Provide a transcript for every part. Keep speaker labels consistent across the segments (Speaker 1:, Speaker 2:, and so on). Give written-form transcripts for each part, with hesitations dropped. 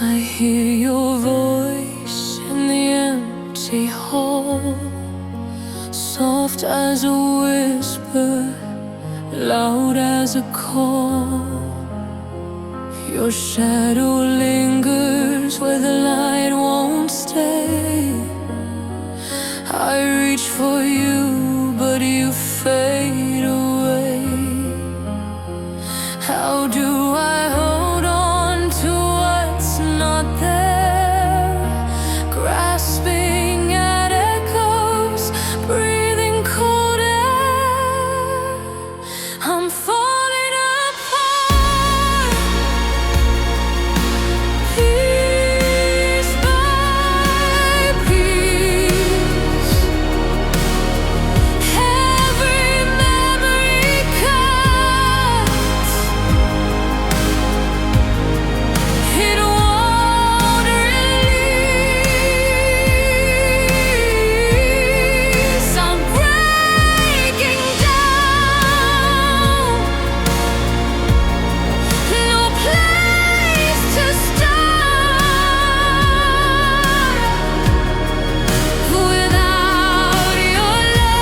Speaker 1: I hear your voice in the empty hall, soft as a whisper, loud as a call. Your shadow lingers where the light won't stay. I reach for you, but you fade away. How do I hold on to what's not there? Grasping at echoes, breathing cold air. I'm falling apart, piece by piece. Every memory cuts. It won't release. I'm breaking down. No place to start without your love.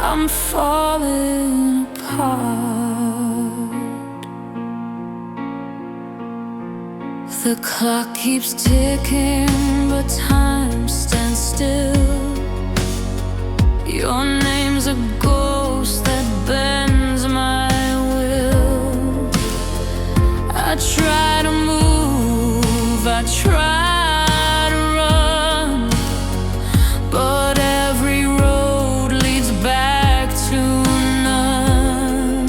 Speaker 1: I'm falling apart. The clock keeps ticking, but time stands still. Your name's a ghost that bends my will. I try to move, I try to run, but every road leads back to none.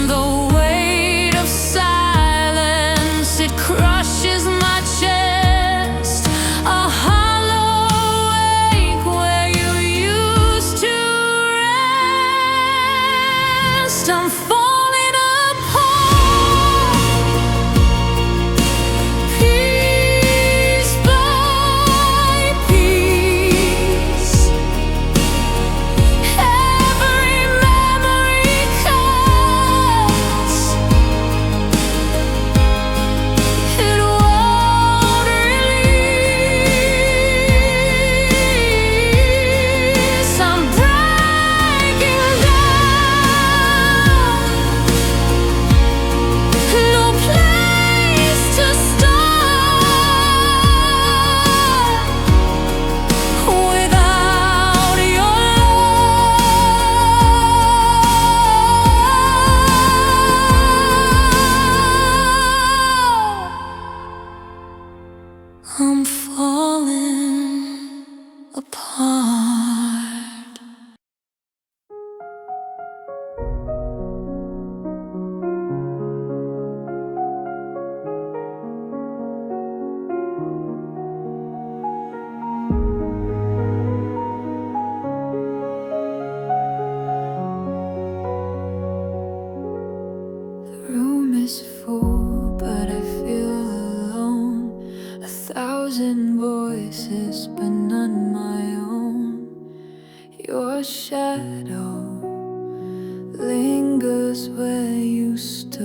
Speaker 1: The weight of silence, it crushes my chest. A hollow ache where you used to rest. I'm falling apart, piece by piece. Every memory cuts. It won't release. I'm breaking down. No place to start without your love. I'm falling apart. The room is full, but I feel alone. 1,000 voices, but none my own. Your shadow lingers where you stood.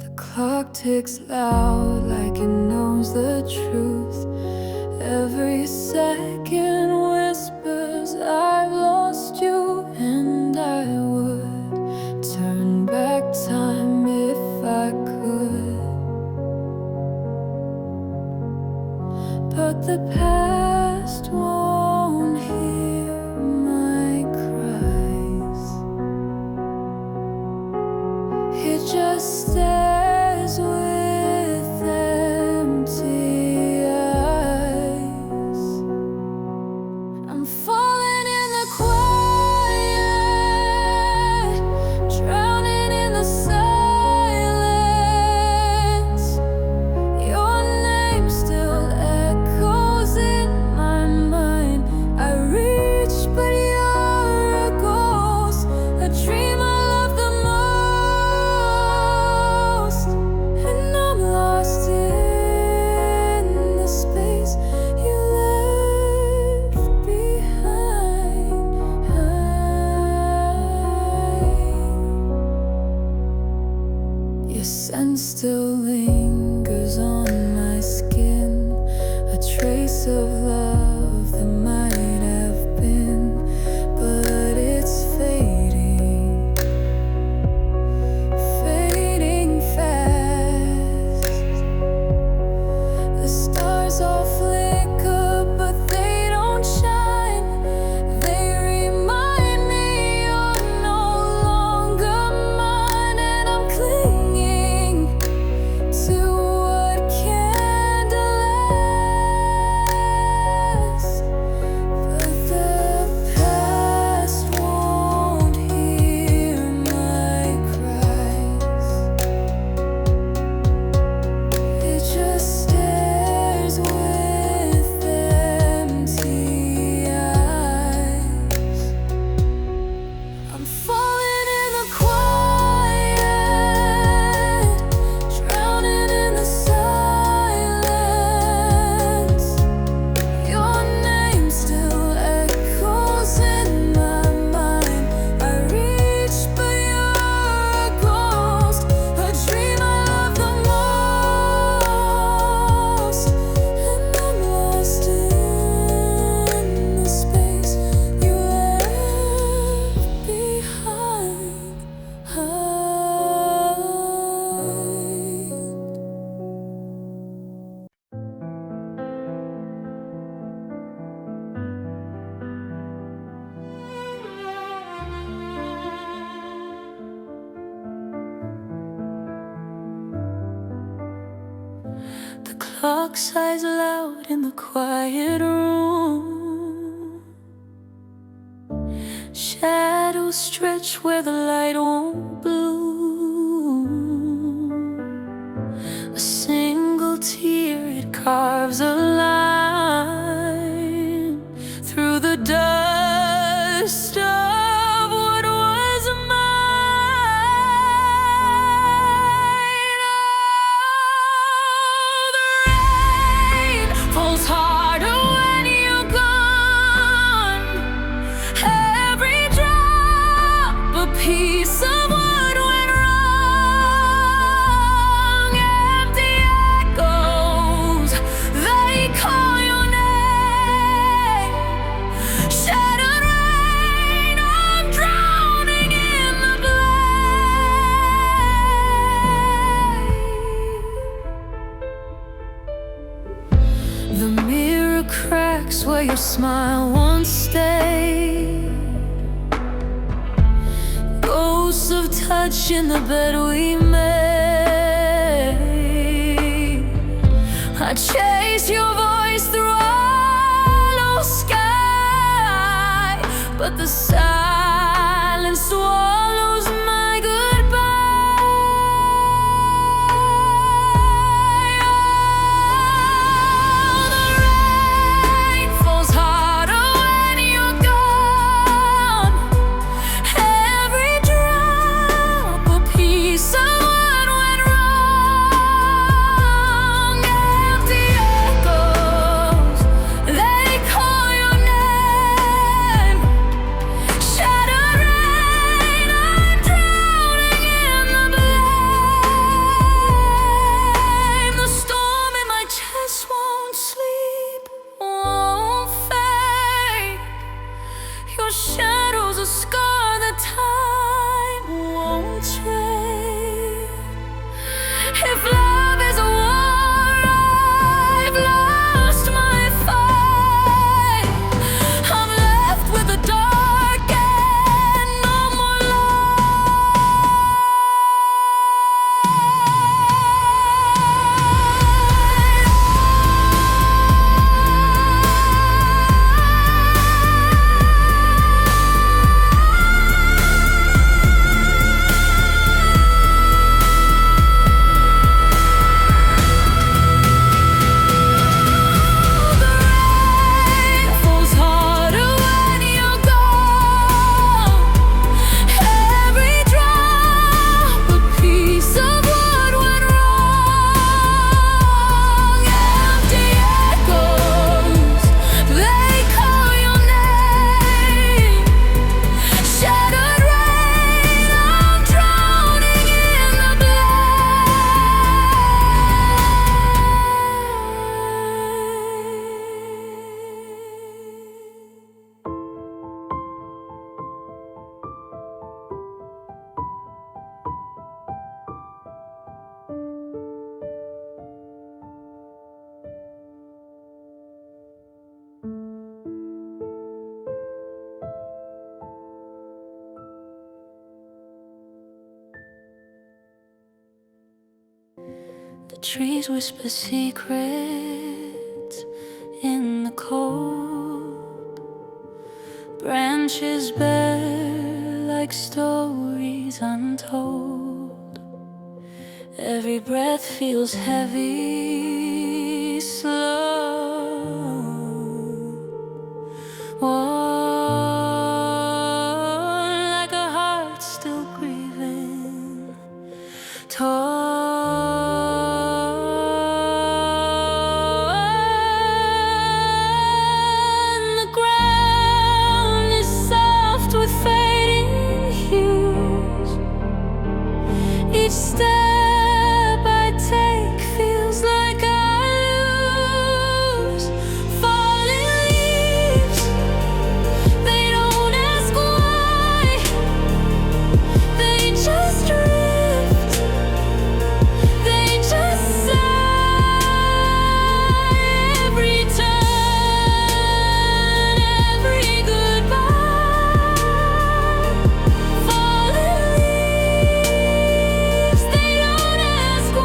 Speaker 1: The clock ticks loud like it knows the truth. Every second whispers I've lost you, and I would turn back time if I could. But the past won't hear my cries. It just stares with empty eyes. still lingers on my skin, a trace of love that might have been, but it's fading, fading fast. The stars all flicker, but they don't shine. They remind me you're no longer mine, and I'm clinging to what can't last. But the past won't hear my cries. It just stares with empty eyes. I'm falling in the quiet, drowning in the silence. Your name still echoes in my mind. I reach, but you're a ghost, a dream I love the most. And I'm lost in the space you left behind. The clock sighs loud in the quiet room. Shadows stretch where the light won't bloom. A single tear, it carves a line through the dust of what was mine. Oh, the rain falls harder when you're gone. Every drop a piece of what went wrong. Empty echoes, they call your name. Shattered rain, I'm drowning in the blame. The mirror cracks where your smile once stayed. Ghosts of touch in the bed we made. I chase your voice through hollow sky, but the silence swallows my goodbye. Oh, the rain falls harder when you're gone. Every drop a piece of what went wrong. Empty echoes, they call your name. Trees whisper secrets in the cold. Branches bare like stories untold. Every breath feels heavy, slow. Worn like a heart still grieving, torn. The ground is soft with fading hues. Each step I take feels like I lose. Falling leaves, they don't ask why. They just drift, they just sigh. Every turn, every goodbye. Falling leaves, they don't ask why.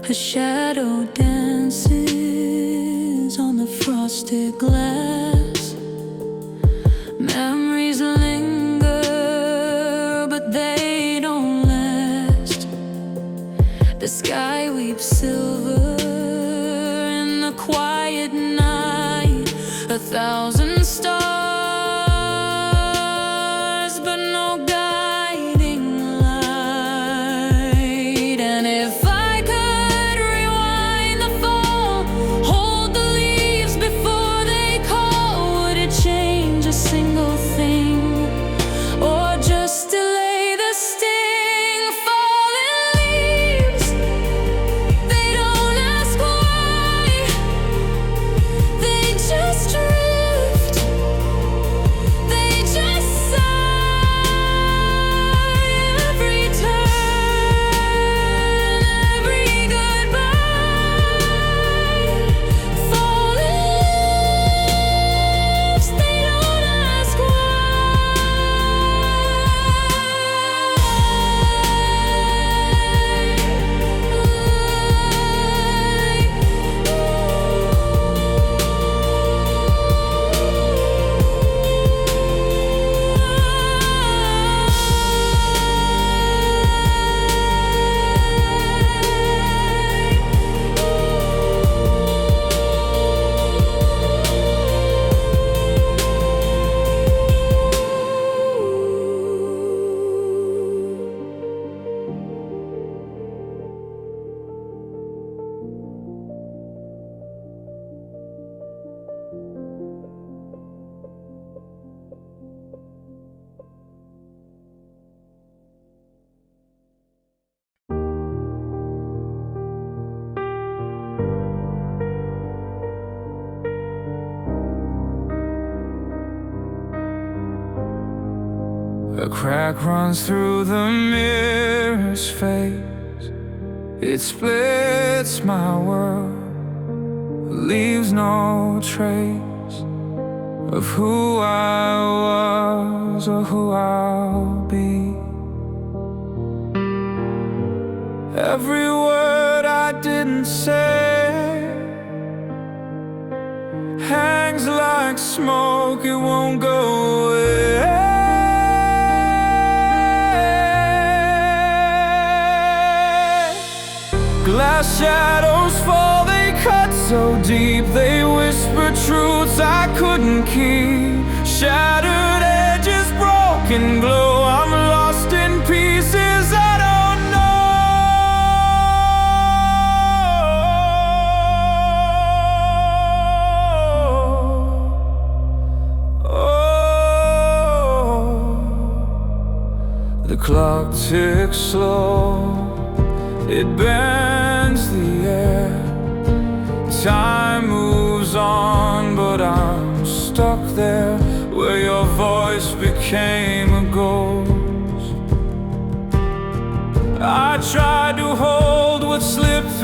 Speaker 1: A shadow dances on the frosted glass. Memories linger, but they don't last. The sky weeps silver in the quiet night. 1,000 stars, but no guiding light. And if I could rewind the fall, hold the leaves before they call, would it change a single thing, or just delay the sting? Falling leaves, they don't ask why. They just drift, they just sigh. Every turn, every goodbye. Falling leaves, they don't ask why.
Speaker 2: A crack runs through the mirror's face. It splits my world, leaves no trace of who I was or who I'll be. Every word I didn't say hangs like smoke, it won't go away. Glass shadows fall, they cut so deep. They whisper truths I couldn't keep. Shattered edges, broken glow. I'm lost in pieces I don't know. The clock ticks slow, it bends the air. Time moves on, but I'm stuck there where your voice became a ghost. I tried to hold what slipped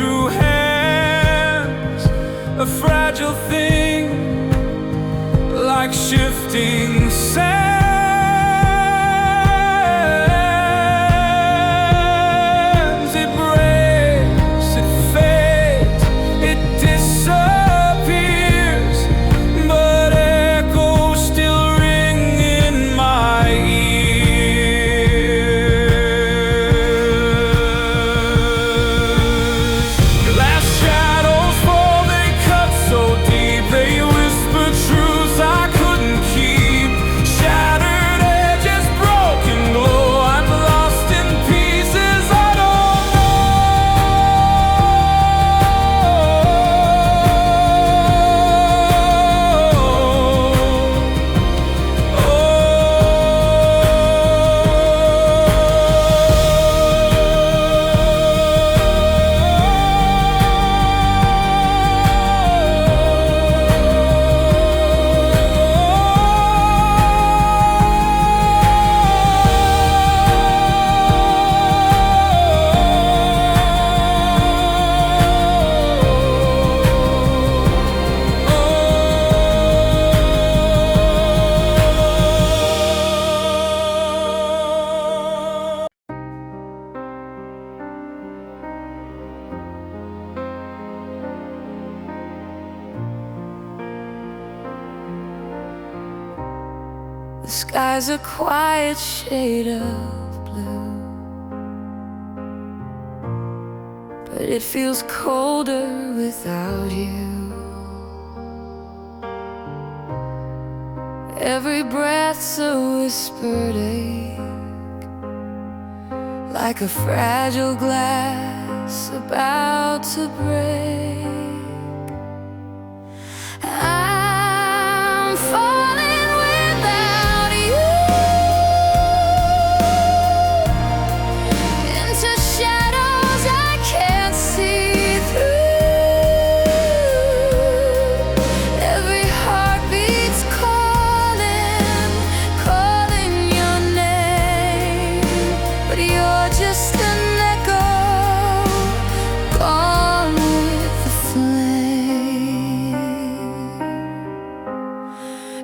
Speaker 1: The sky's a quiet shade of blue, but it feels colder without you. Every breath's a whispered ache, like a fragile glass about to break. I'm falling without you into shadows I can't see through. Every heartbeat's calling your name, but you're just an echo gone with the flame.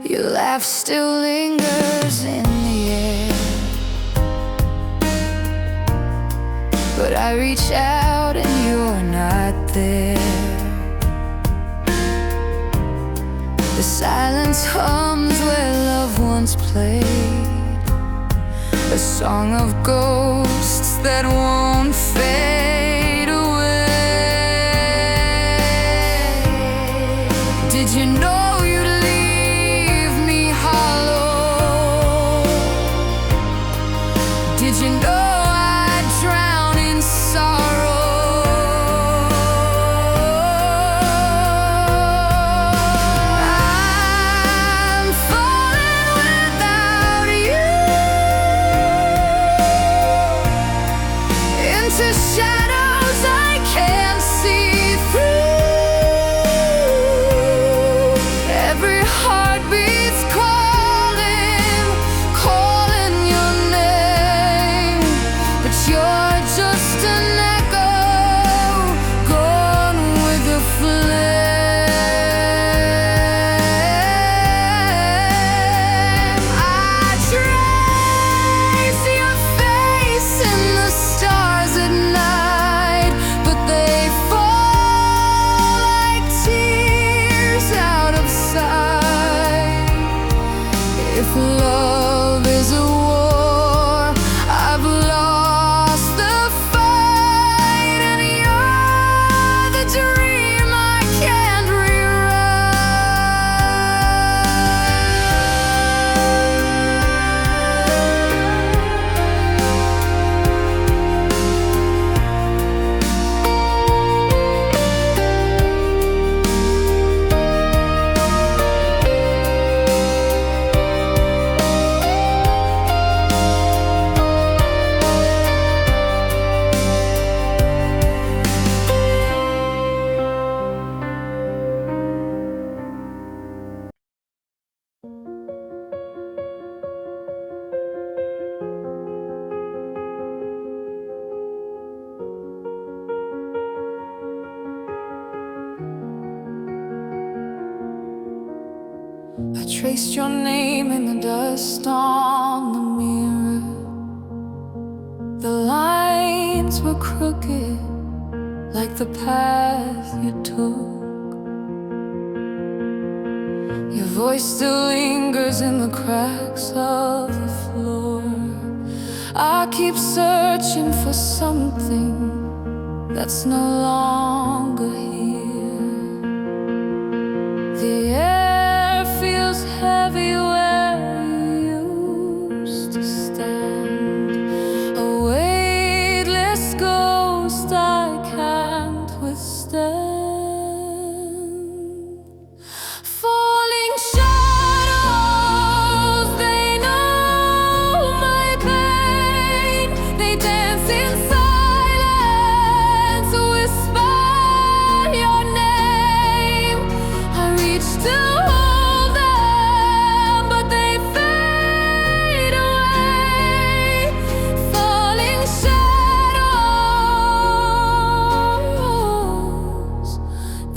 Speaker 1: Your laugh still lingers in the air, but I reach out and you're not there. The silence hums where love once played, a song of ghosts that won't fade away. Did you know you'd leave me hollow? Did you know I'd drown in sorrow? I'm falling without you into shadows I can't see through. Every heartbeat's calling your name, but you're just an echo gone with the flame. I trace your face in the stars at night, but they fall like tears out of sight. If love is a war, I've lost the fight, and you're the dream I can't I traced your name in the dust on the mirror. The lines were crooked, like the path you took. Your voice still lingers in the cracks of the floor. I keep searching for something that's no longer here. The air feels heavy where you used to stand, a weightless ghost I can't withstand. Falling shadows, they know my pain. They dance in silence, whisper your name. I reach to hold them, but they fade away. Falling shadows,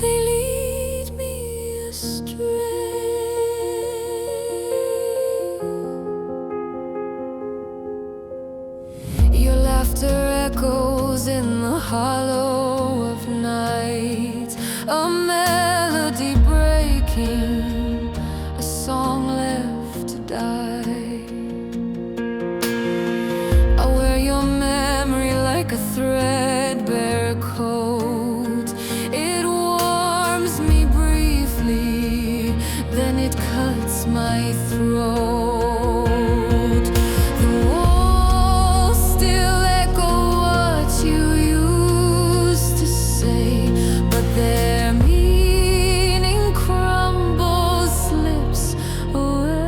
Speaker 1: they lead me astray. Your laughter echoes in the hollow of night, a melody breaking, a song left to die. like a threadbare coat. It warms me briefly, then it cuts my throat. The walls still echo what you used to say, but their meaning crumbles, slips away.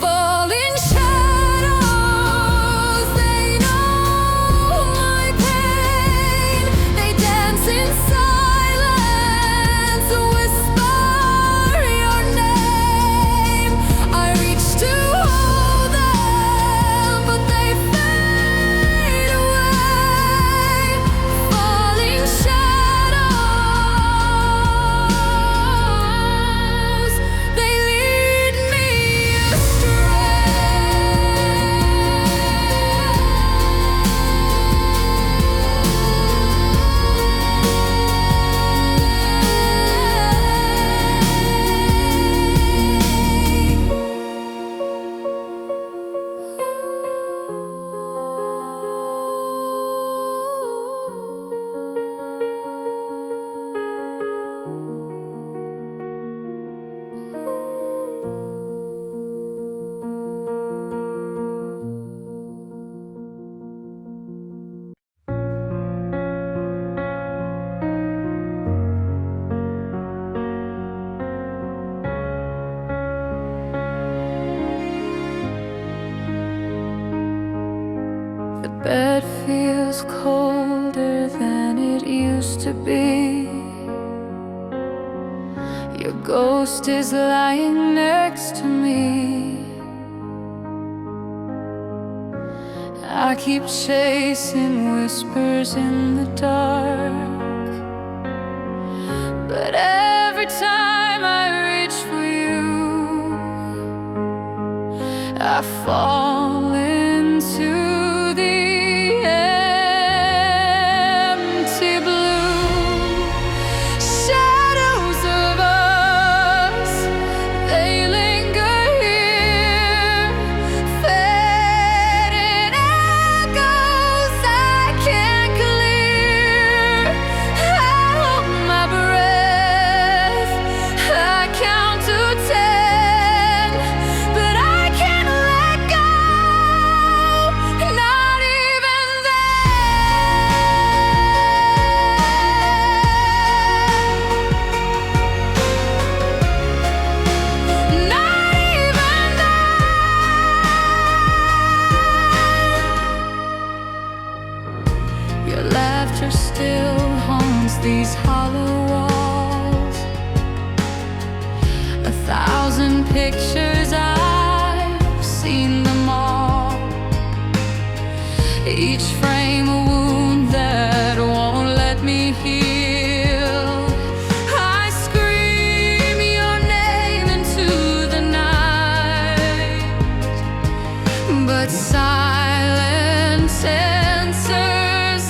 Speaker 1: Falling shadows, they know my pain. They dance in silence, whisper your name. I reach to hold them, but they fade away. Falling shadows, they lead me The bed feels colder than it used to be. Your ghost is lying next to me. I keep chasing whispers in the dark, but every time I reach for you, I fall into the empty blue. Shadows of us, they linger here, fading echoes I can't clear. I hold my breath, I count to 10, but I can't let go, not even then. Not even then. Your laughter still haunts these hollow walls. 1,000 pictures, I've seen them all. Each frame a wound that won't let me heal. I scream your name into the night, but silence answers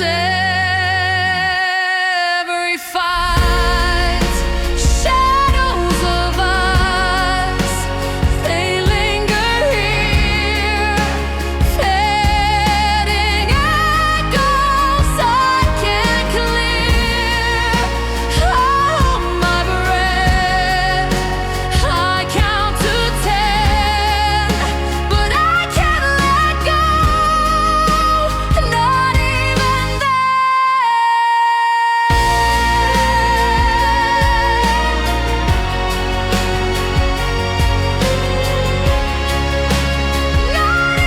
Speaker 1: every fight. Shadows of us, they linger here, fading echoes I can't clear. I hold my breath, I count to 10, but I can't let go, not even then. Not even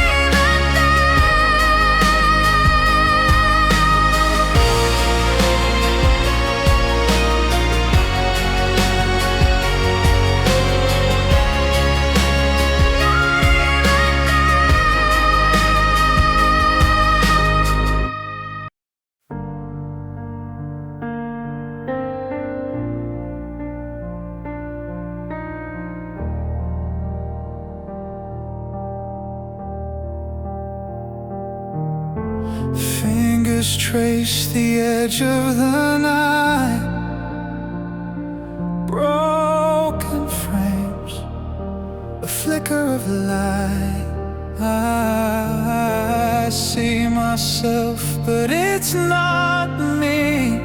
Speaker 2: Fingers trace the edge of the night. Broken frames, a flicker of light. I see myself, but it's not me.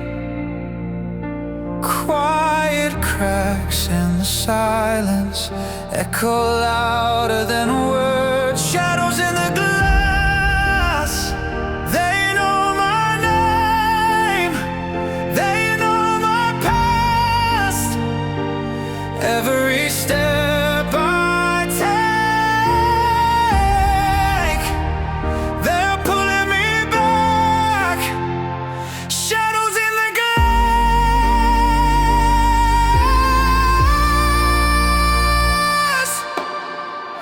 Speaker 2: Quiet cracks in the silence echo louder than words. Shadows in the glass, they know my name, they know my past. Every step I take, they're pulling me back. Shadows in the glass.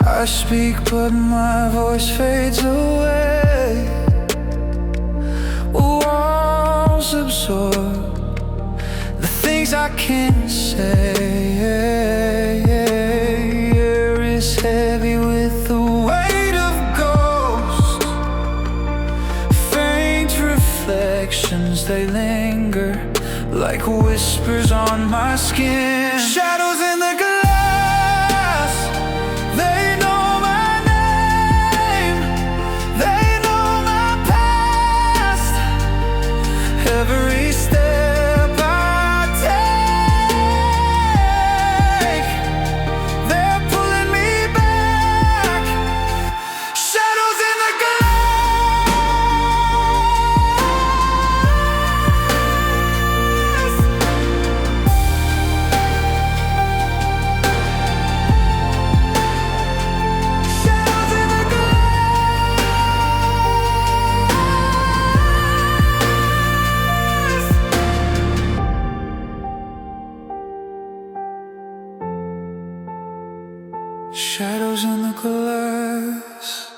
Speaker 2: I speak, but my voice fades away. Walls absorb the things I can't say. Air is heavy with the weight of ghosts. Faint reflections, they linger like whispers on my skin. Shadows in the glass, they know my name, they know my past. Every step I take, they're pulling me back. Shadows in the glass. Shadows in the glass. Shadows in the glass.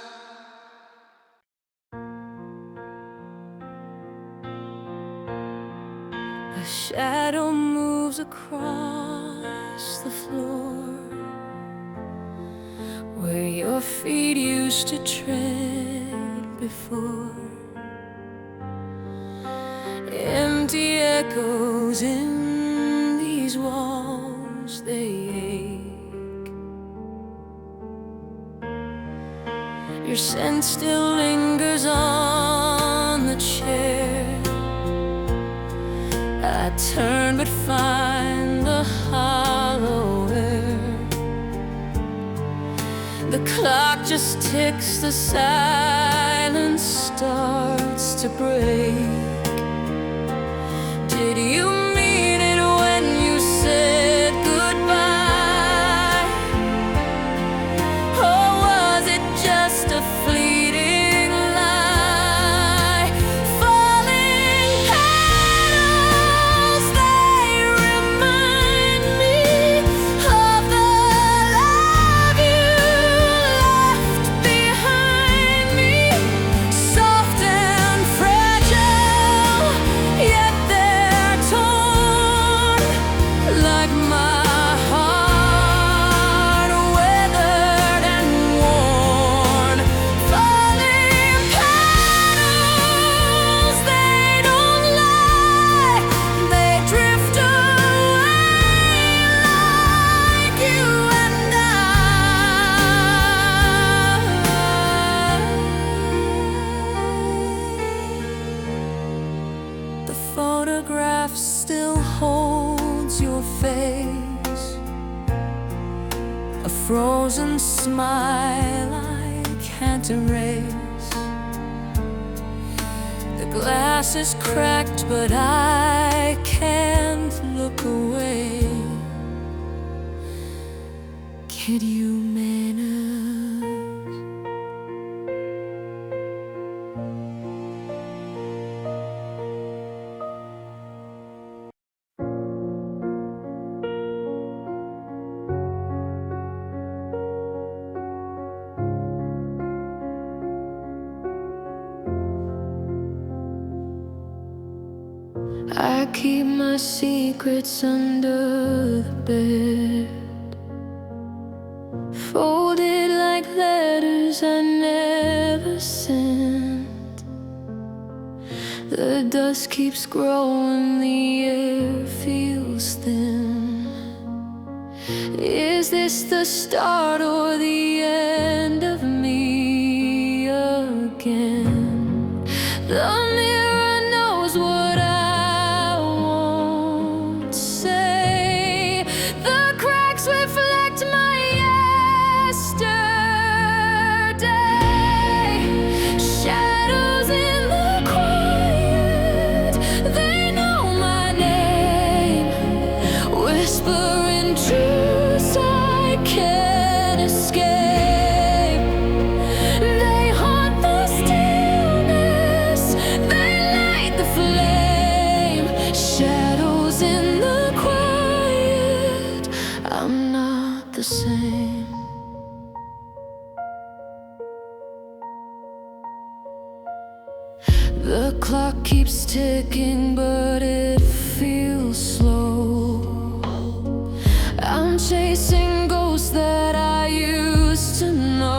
Speaker 1: A shadow moves across the floor where your feet used to tread before. Empty echoes in these walls, they ache. Your scent still lingers on the chair. I turn but find the hollow air. The clock just ticks, the silence starts to break. Did you mean it when you said goodbye? Or was it just a fleeting lie? Falling petals, they remind me of the love you left behind me. Soft and fragile, yet they're torn like my heart, weathered and worn. Falling petals, they don't lie, they drift away like you and I. The photograph still holds your face, a frozen smile I can't erase. The glass is cracked, but I can't look away. Kid, you manners. I keep my secrets under the bed, folded like letters I never sent. The dust keeps growing, the air feels thin. Is this the start or the end of me? again. The mirror knows what I won't say. The cracks reflect my yesterday. Shadows in the quiet, they know my name. Whispering truths I can't escape. They haunt the stillness, they light the flame. Shadows in the quiet, I'm not the same. The clock keeps ticking, but it feels slow. I'm chasing ghosts that I used to know.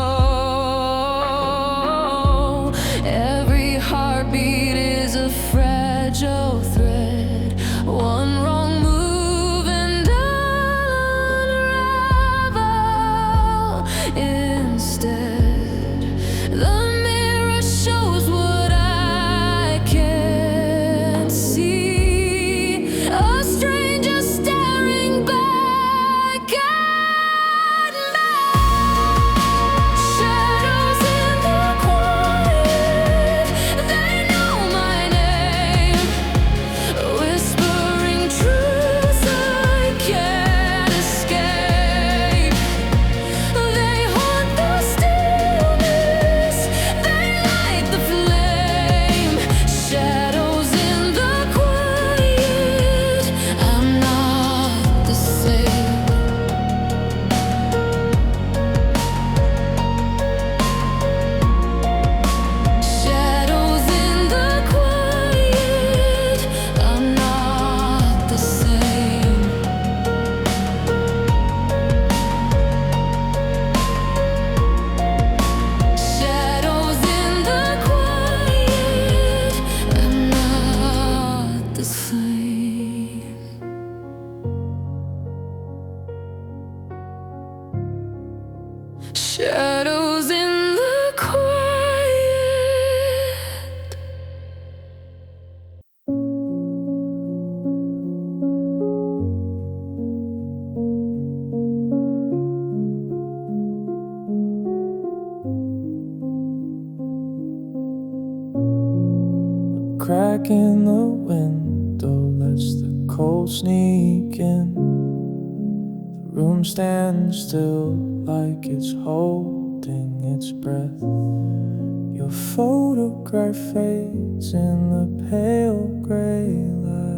Speaker 1: Every heartbeat is a fragile thread. One wrong move and I'll unravel instead. The mirror shows what I can't see. A stranger staring back at me. Shadows in the quiet, they know my name. Whispering truths I can't escape. They haunt the stillness, they light the flame. Shadows in the quiet, I'm not the same. Shadows in the quiet, I'm not the same. Shadows in the quiet, I'm not the same. Shadows in the quiet.
Speaker 2: Crack in the window lets the cold sneak in. The room stands still like it's holding its breath. Your photograph fades in the pale gray light.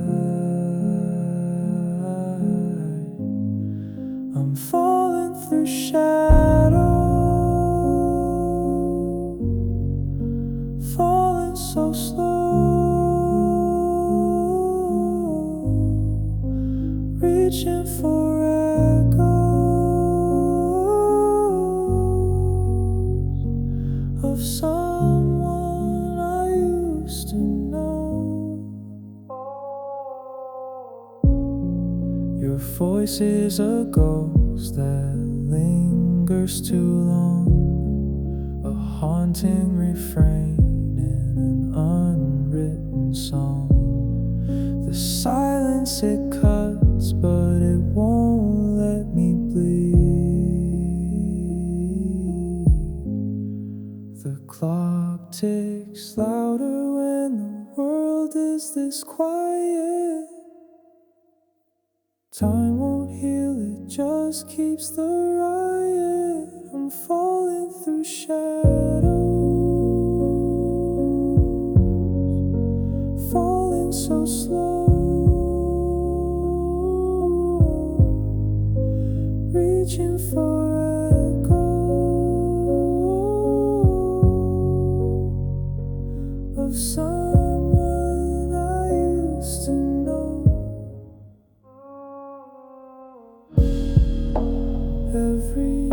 Speaker 2: I'm falling through shadow, falling so slow, reaching for echoes of someone I used to know. Your voice is a ghost that lingers too long, a haunting refrain in an unwritten song. The silence it cuts, but it won't let me bleed. The clock ticks louder when the world is this quiet. Time won't heal, it just keeps the riot. I'm falling through shadows, falling so slow, reaching for echoes of someone I used to know. Every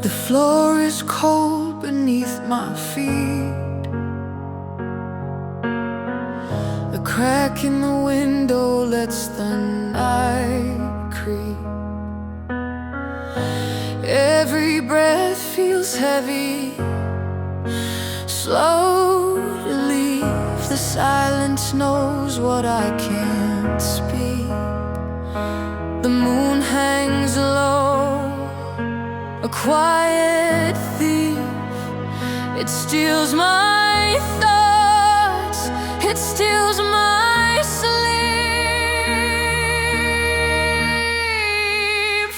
Speaker 1: The floor is cold beneath my feet. The crack in the window lets the night creep. Every breath feels heavy. Slow to leave. The silence knows what I can't speak. The moon hangs low, a quiet thief. It steals my thoughts, it steals my sleep.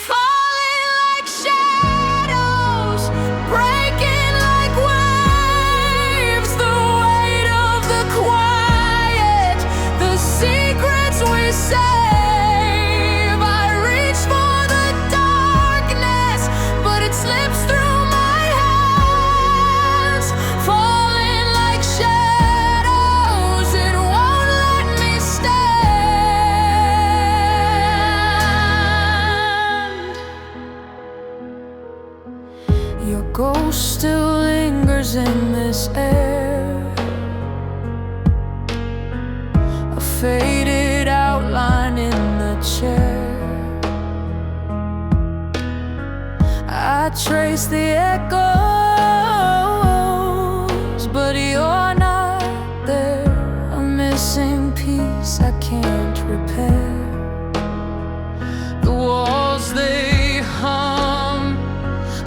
Speaker 1: Falling like shadows, breaking like waves. The weight of the quiet, the secrets we save. I reach for the darkness, but it slips through my hands. Falling like shadows, it won't let me stand. Your ghost still lingers in this air, a faded outline in the chair. I trace the echoes, but you're not there. A missing piece I can't repair. The walls they hum,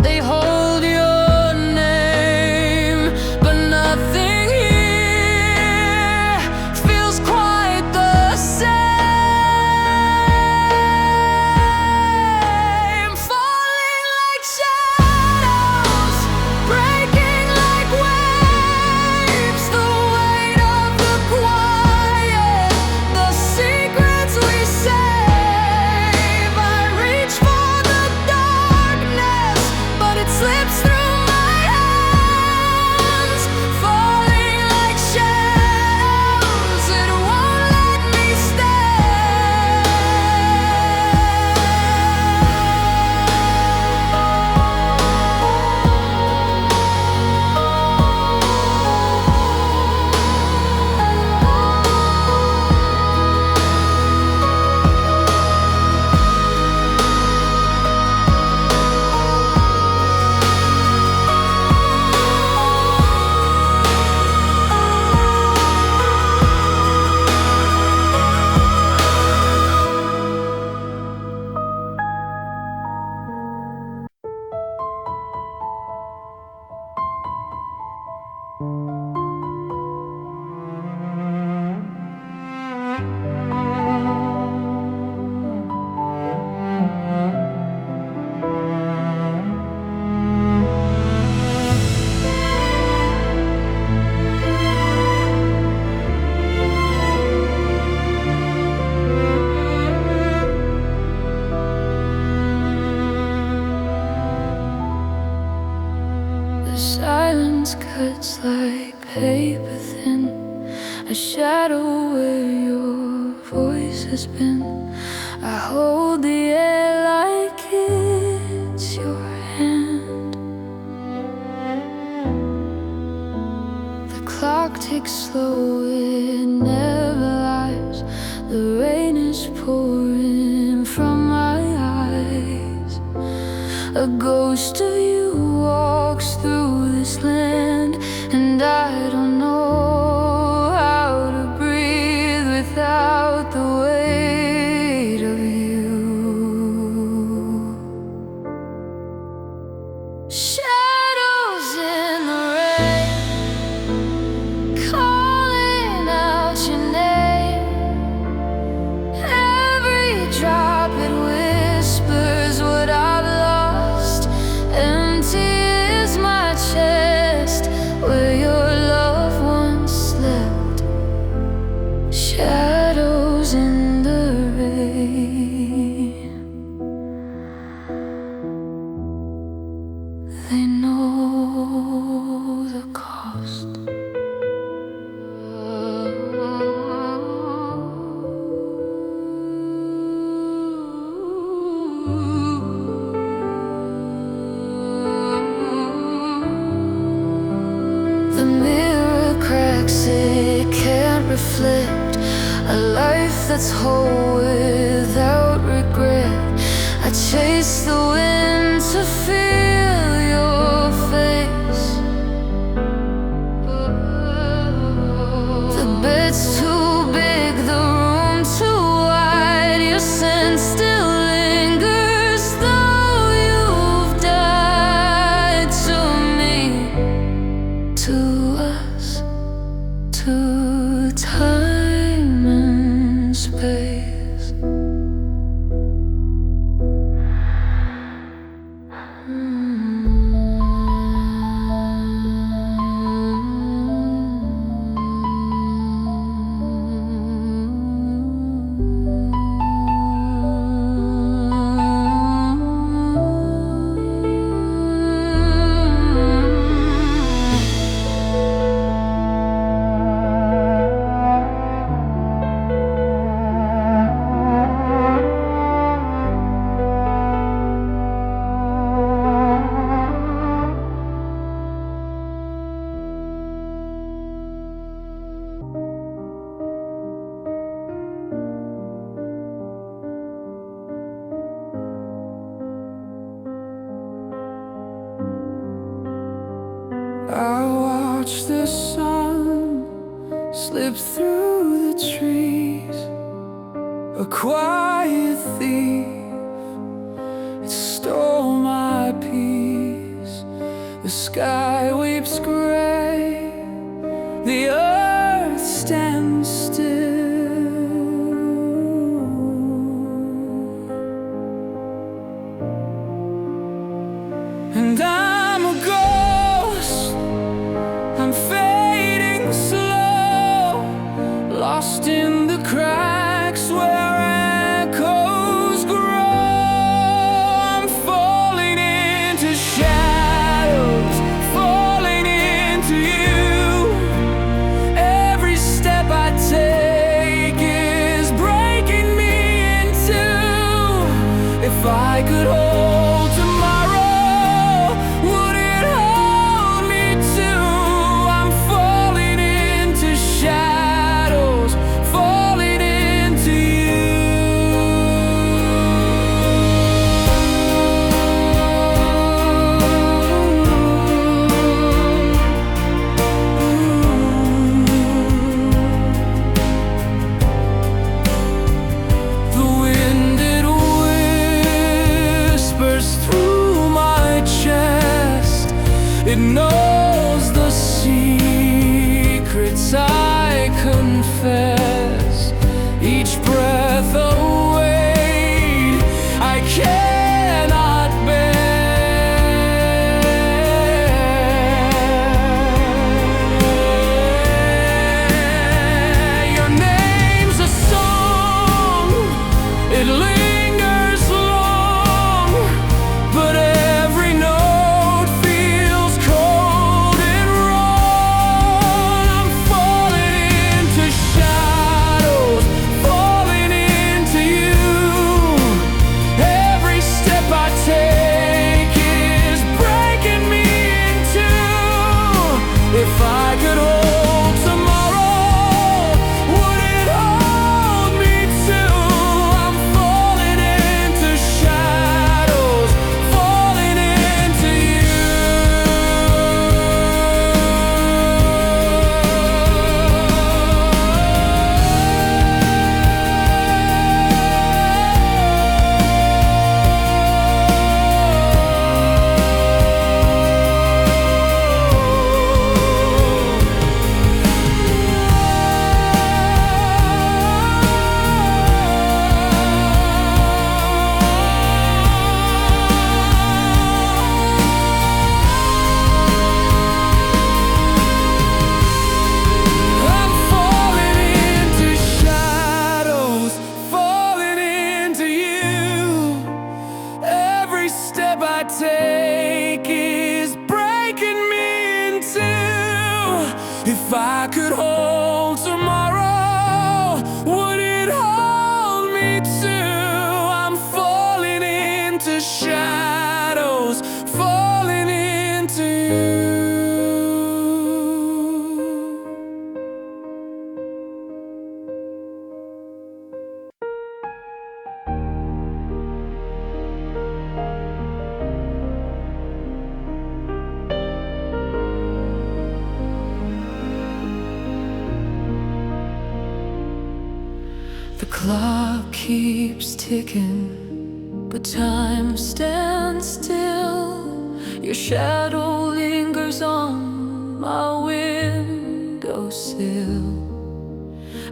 Speaker 1: they hold your name, but nothing here feels quite the same. Falling like shadows, breaking like waves. The weight of the quiet, the secrets we save. I reach for the darkness, but it slips through my hands. Falling like shadows, it won't let me The silence cuts like paper thin, a shadow where your voice has been. I hold the air like it's your hand. The clock ticks slow, it never lies. The rain is pouring from my eyes. A ghost of you walks through this land, and I don't know how to breathe without the weight of you. Shadows in the rain, calling out your name. Every drop it whispers what I've lost. Empty is my chest where your love once slept. Shadows in the rain, they know the cost. reflect a life that's whole without regret. I chase the wind to feel your face. The bed's too big, the room too wide. Your scent still lingers, though you've died to me, to us, to time and space.
Speaker 2: I watch the sun slip through the trees, a quiet thief. It stole my peace. The sky weeps gray, the earth stands still, and I'm a ghost. I'm fading slow, lost in the cracks where echoes grow. I'm falling into shadows, falling into you. Every step I take is breaking me in two. If I could hold tomorrow, would it hold me too? I'm falling into shadows, falling into the wind. It whispers through my chest. It knows the secrets I confess. Each breath a weight I cannot bear. Your name's a song, it lingers long, but every note feels cold and wrong. I'm falling into shadows, falling into you. Every step I take is breaking me in two. If I could hold tomorrow, would it hold me too? I'm falling into shadows, falling into I'm falling into shadows, falling into you. Every step I take is breaking me in two. If I could hold tomorrow, would it hold me too? I'm falling into shadows, falling into you.
Speaker 1: clock keeps ticking, but time stands still. Your shadow lingers on my windowsill.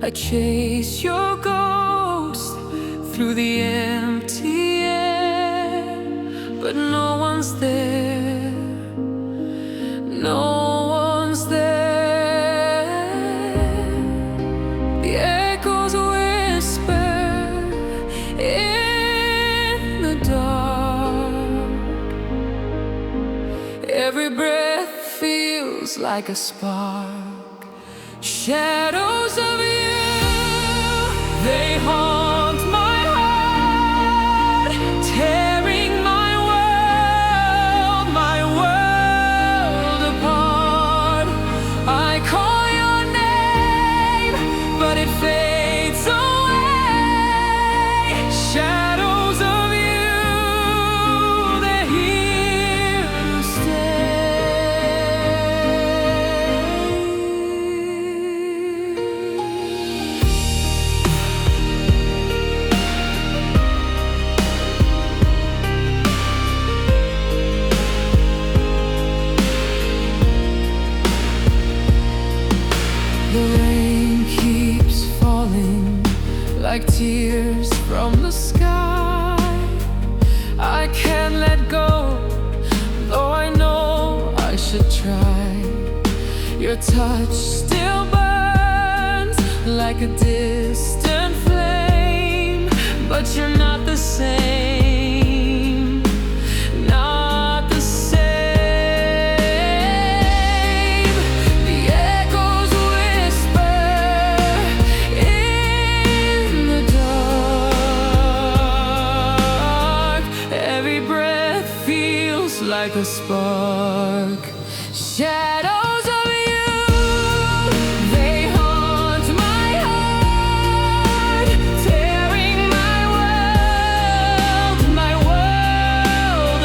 Speaker 1: I chase your ghost through the empty air, but no one's there. No one's there. The echoes whisper in the dark. Every breath feels like a spark. Shadows of you, they haunt my heart, tearing my world apart. I call your name, but it fades away. Shadows of you, they're here to The rain keeps falling like tears from the sky. I can't let go, though I know I should try. Your touch still burns like a distant flame, but you're not the same. Not the same. The echoes whisper in the dark. Every breath feels like a spark. Shadows of you, they haunt my heart, tearing my world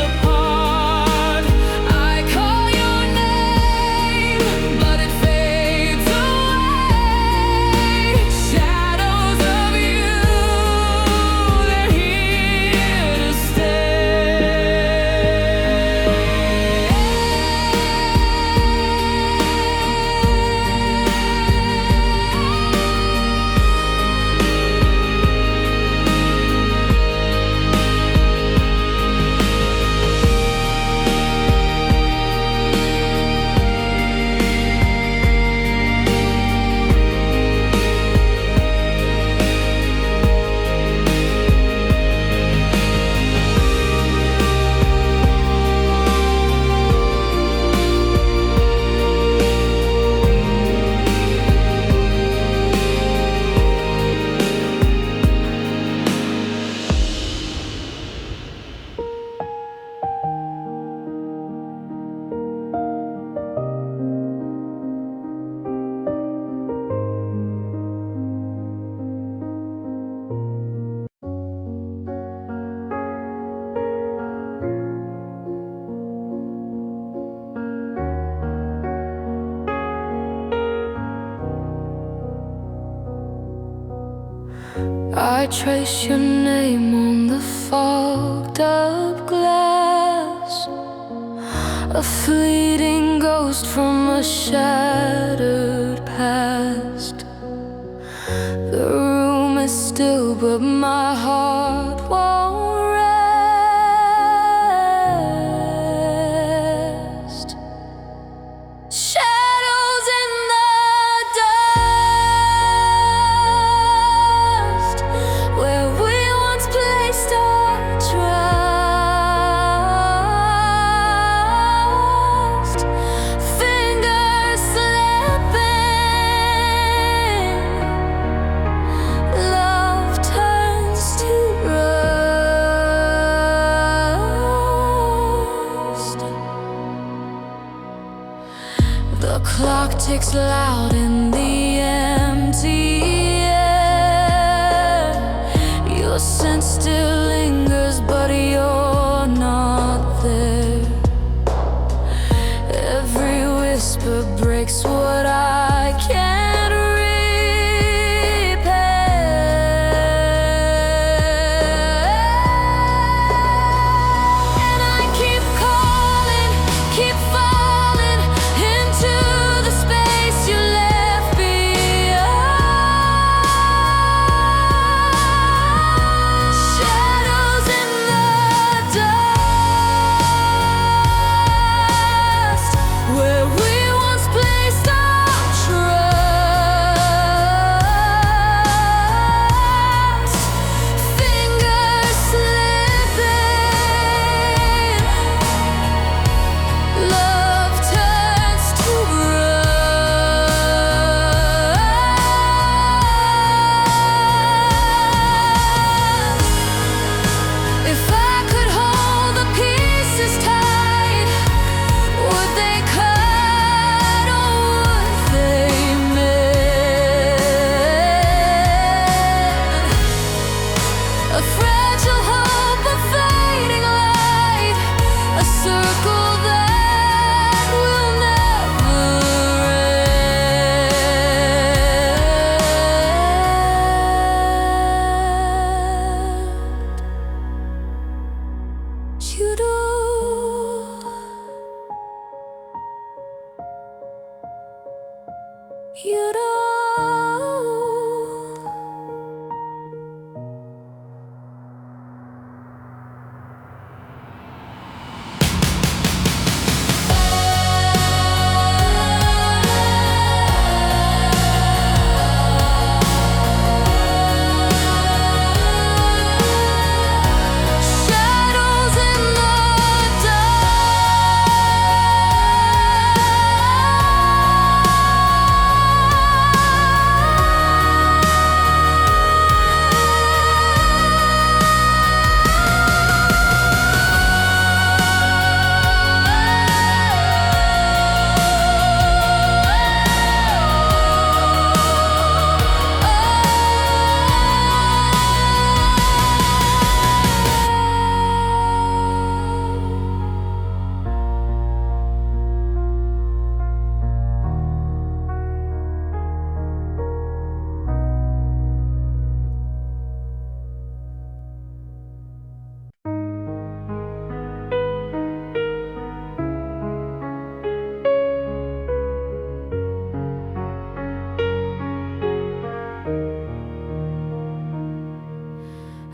Speaker 1: apart. I call your name, but it fades away. Shadows of you, they're here to I trace your name on the fogged up glass, a fleeting ghost from a shattered past. The room is still, but my heart won't rest. Shadows in the dust, where we once placed our trust. Fingers slipping, love turns to rust. The clock ticks loud in the empty air. Your scent still lingers, but you're not there. Every whisper breaks what I can't repair. cycle that will never end. You do. You do. Shadows in the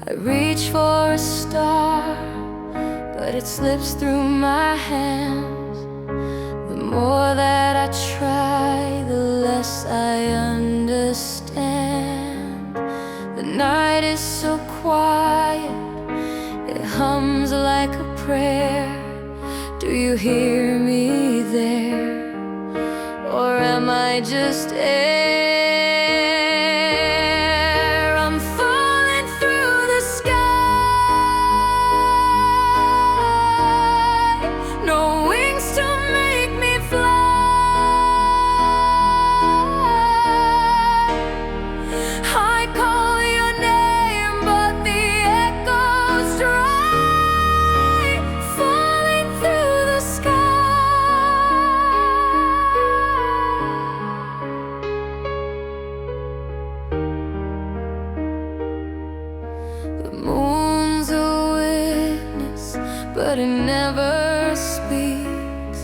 Speaker 1: I reach for a star, but it slips through my hands. The more that I try, the less I understand. The night is so quiet, it hums like a prayer. Do you hear me there? Or am I just air? I'm falling through the sky, no wings to make me fly. I call your name, but the echoes dry. Falling through the sky. The moon's a witness, but it never speaks.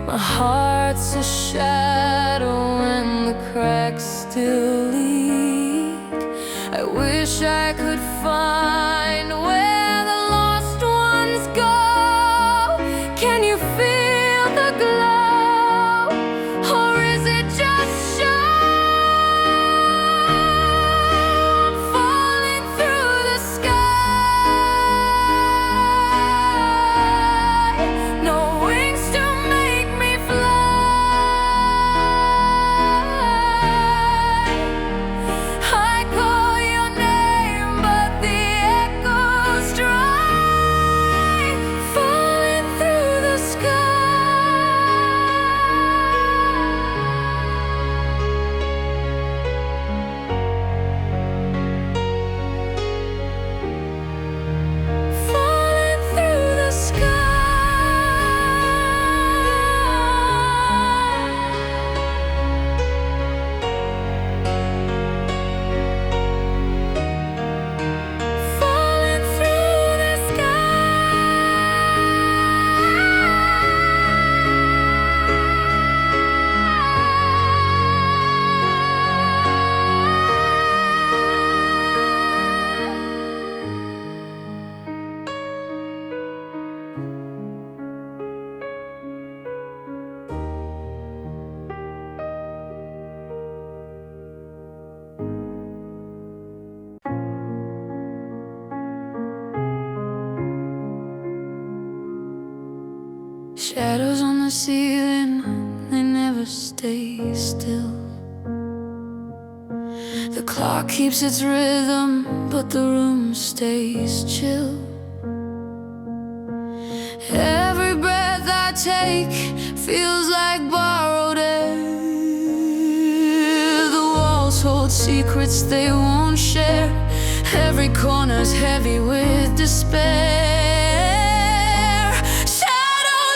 Speaker 1: My heart's a shadow and the cracks still leak. I wish I could find where the lost ones go. Can you feel the glow? Or is it just show? I'm falling through the sky, no wings to make me fly. I call your name, but the echoes dry. Falling through the sky. Falling through the sky. Falling through the Shadows on the ceiling, they never stay still. The clock keeps its rhythm, but the room stays chill. Every breath I take feels like borrowed air. The walls hold secrets they won't share. Every corner's heavy with despair. Shadows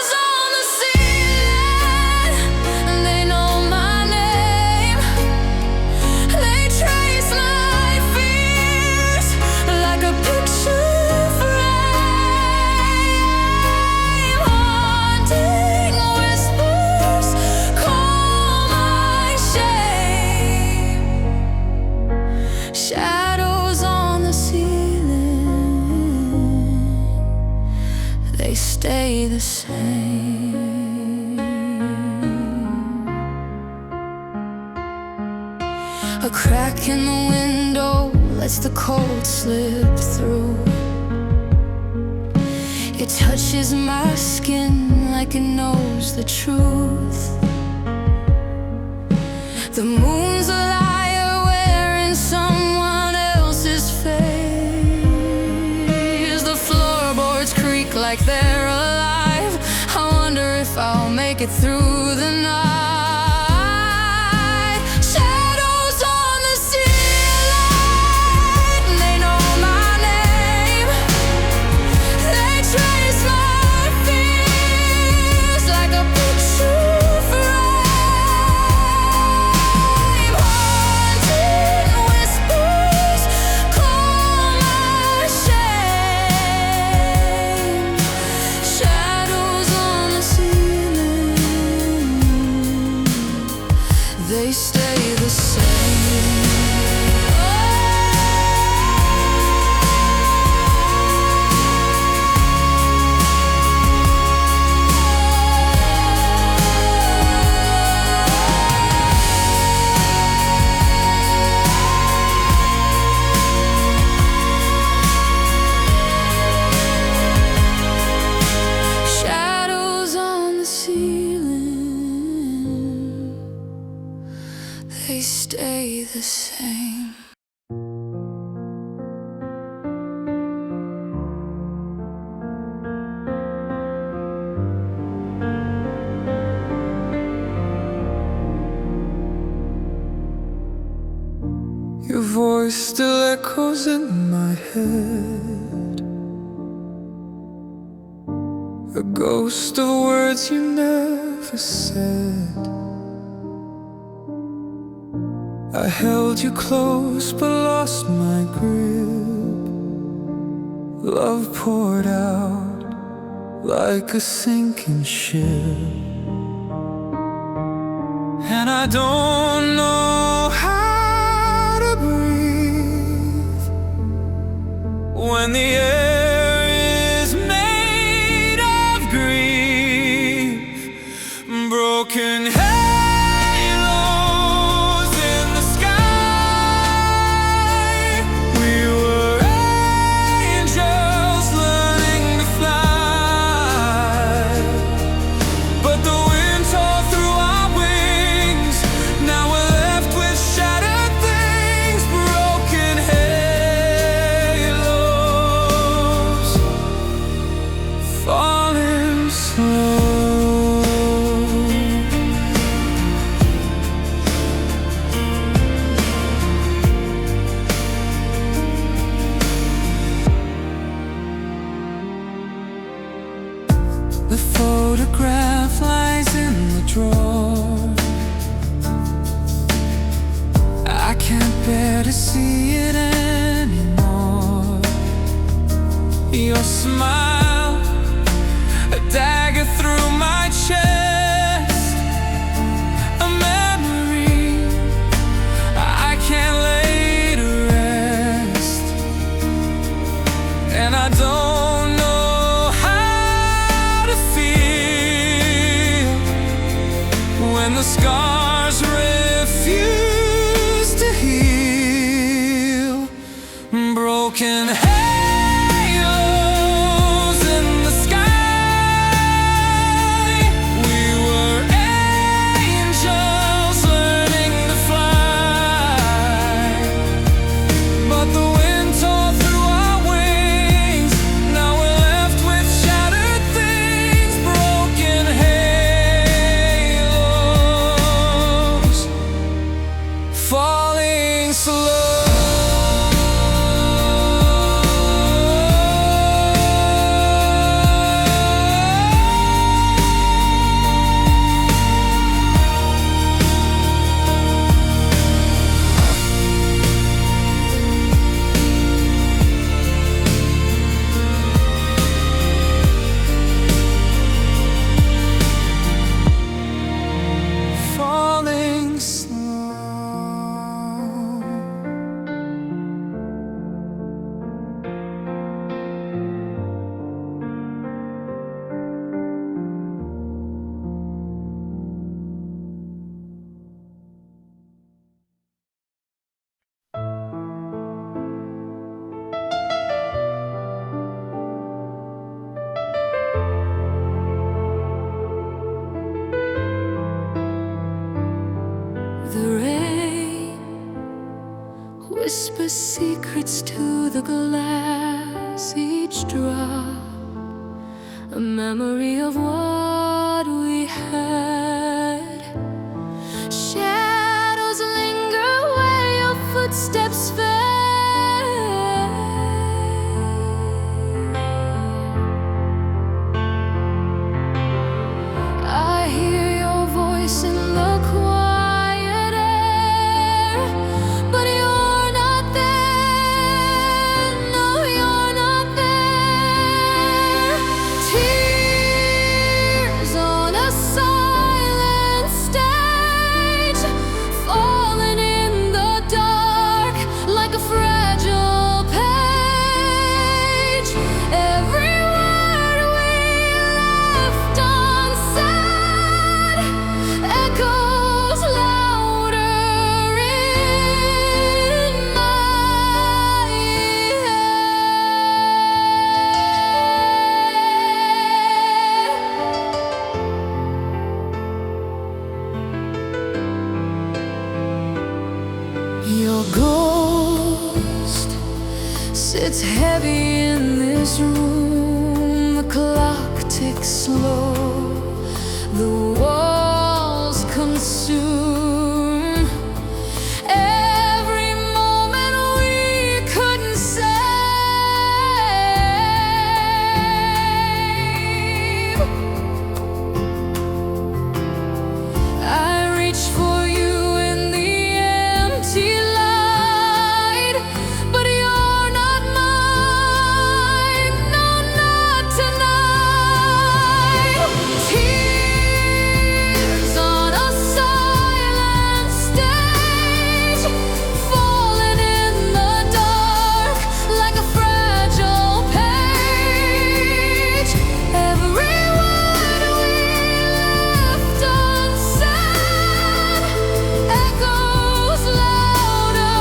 Speaker 1: the same. A crack in the window lets the cold slip through. It touches my skin like it knows the truth. The moon's a liar wearing someone else's face. The floorboards creak like they're alive. I wonder if I'll make it through the night. Shadows on the ceiling, they know my name. They trace my fears like a picture frame. Haunted whispers call my shame. Shadows on the ceiling, they stay the same. Shadows on the ceiling, they stay the same.
Speaker 2: Your voice still echoes in my head, a ghost of words you never said. I held you close but lost my grip. Love poured out like a sinking ship, and I don't know how to breathe when the air is made of grief. Broken halos in the sky. We were angels learning to fly, but the wind tore through our wings. Now we're left with shattered things. Broken halos falling slow. The photograph lies in the drawer. I can't bear to see it anymore. Your smile, a dagger through my chest, a memory I can't lay to rest. And I don't know how to feel when the scars refuse to heal. Broken halos in the sky. We were angels learning to fly, but the wind tore through our wings. Now we're left with shattered things. Broken halos
Speaker 1: whisper secrets to the glass, each drop a memory of what we had. Shadows linger where your footsteps fade. I hear your voice in the quiet air, but you're not there. No, you're not there. Tears on a silent stage, falling in the dark like a fragile page. Every word we left unsaid echoes louder in my head. Your ghost sits heavy in this room. The clock ticks slow, the walls consume every moment we couldn't save. I reach for you in the empty light, but you're not mine. No, not tonight. Tears on a silent stage, falling in the dark like a fragile page. Every word we left unsaid echoes louder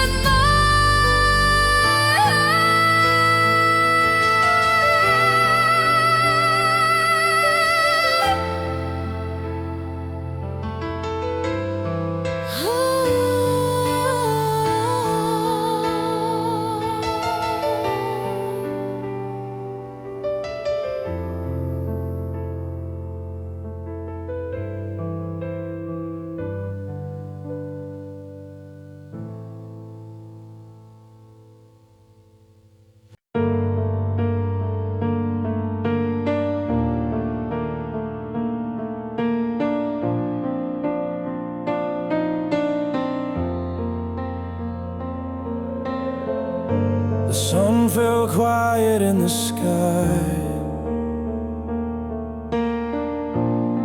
Speaker 1: in my
Speaker 2: The sun fell quiet in the sky.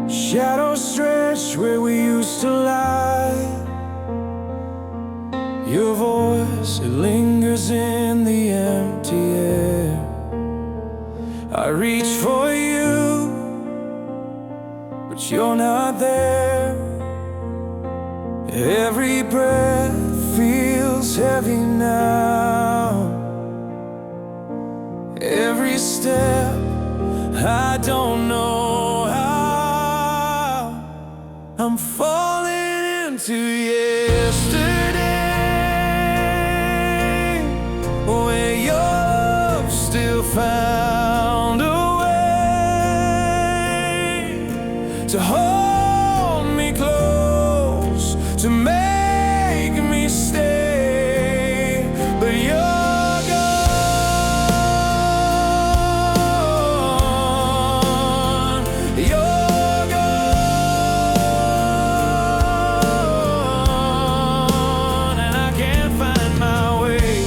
Speaker 2: Shadows stretched where we used to lie. Your voice, it lingers in the empty air. I reach for you, but you're not there. Every breath feels heavy now. Every step, I don't know how. I'm falling into yesterday, where your love still found a way to hold me close, to make me stay. But you're gone, you're gone, and I can't find my way.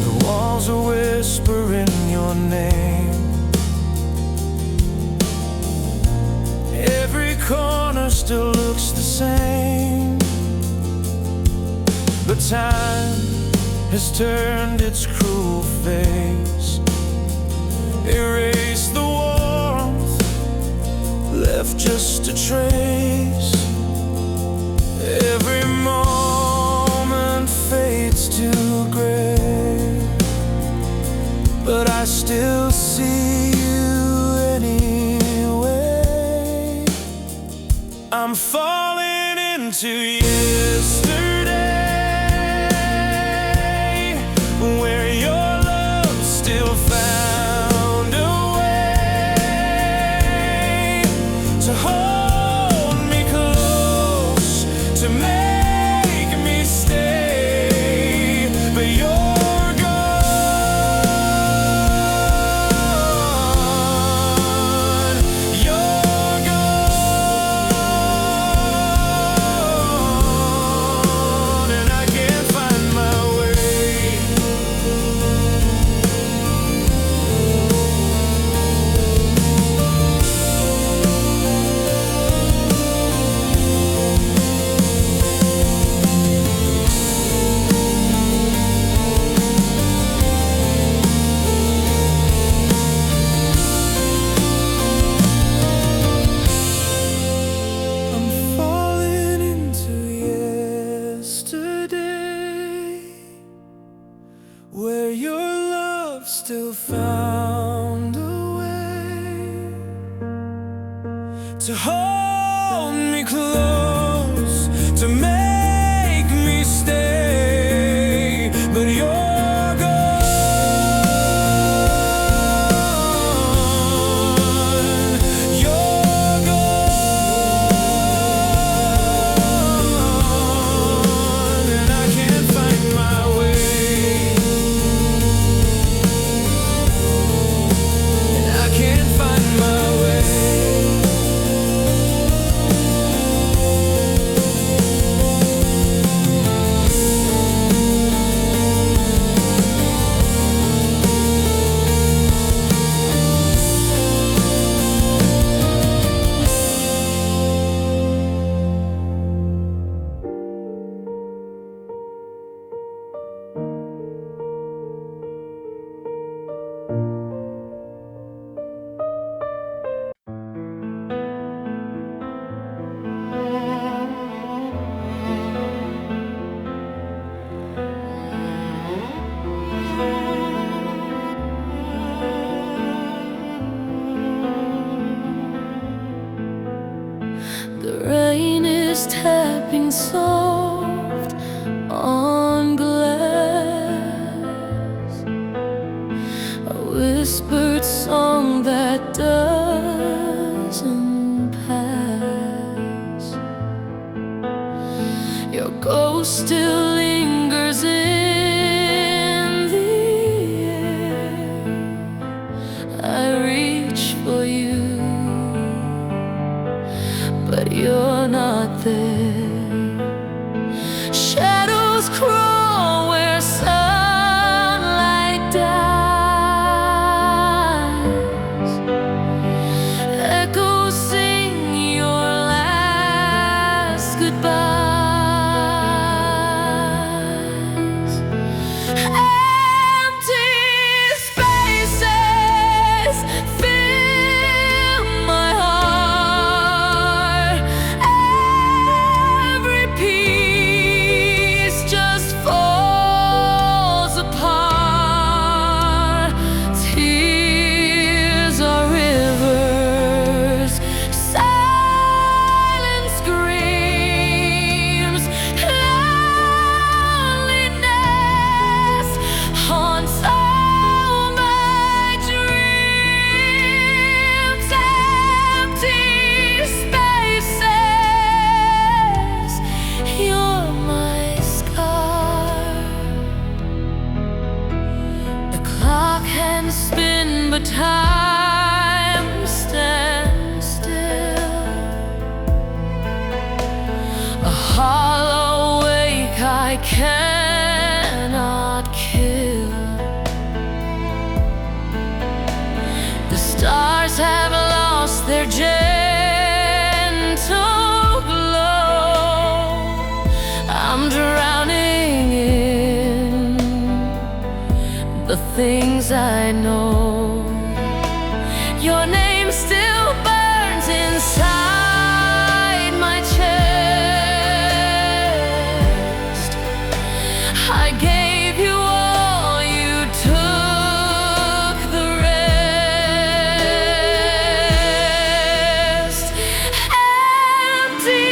Speaker 2: The walls are whispering your name. Every corner still looks the same, but time has turned its cruel face, erased the warmth, left just a trace. Every moment fades to I'm falling into yesterday, where your love still found a way to hold me close, to make me stay. But you're gone, you're gone, and I can't find my way. I'm falling into yesterday, where your love still found a way to hold me close, to make me stay. But you're gone, you're gone, and I can't find my way. And I can't find my way.
Speaker 1: The rain is tapping soft on glass, a whispered song that doesn't pass. Your ghost still lingers in the air. I reach for you, but you're not there. Shadows crawl where sunlight dies. Echoes sing your last goodbyes. Empty spaces fill my heart. Every piece just falls apart. Tears are rivers, silence screams, loneliness haunts all my dreams. Empty spaces, you're my scar. The clock can spin, but time stands still. A hollow wake I cannot kill. The stars have lost their gentle glow. I'm drowning in the things I know. Your name still burns inside my chest. I gave you all, you took the rest. Empty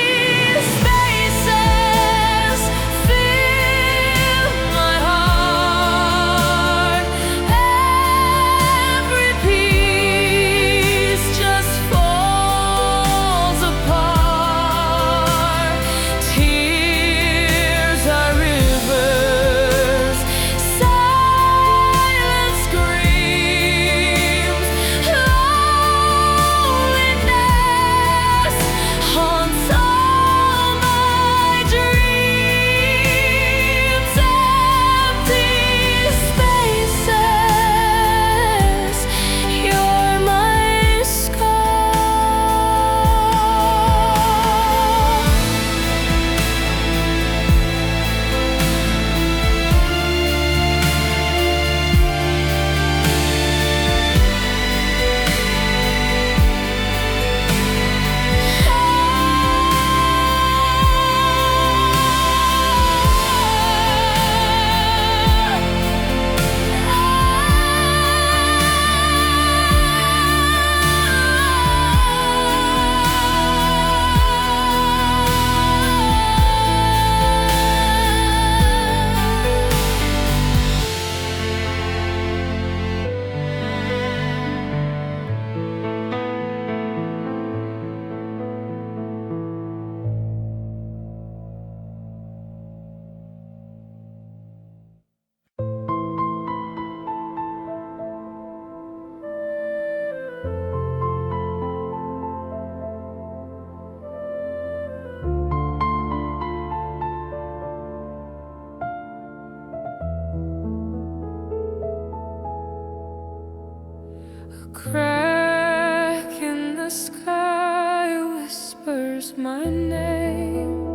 Speaker 1: my name.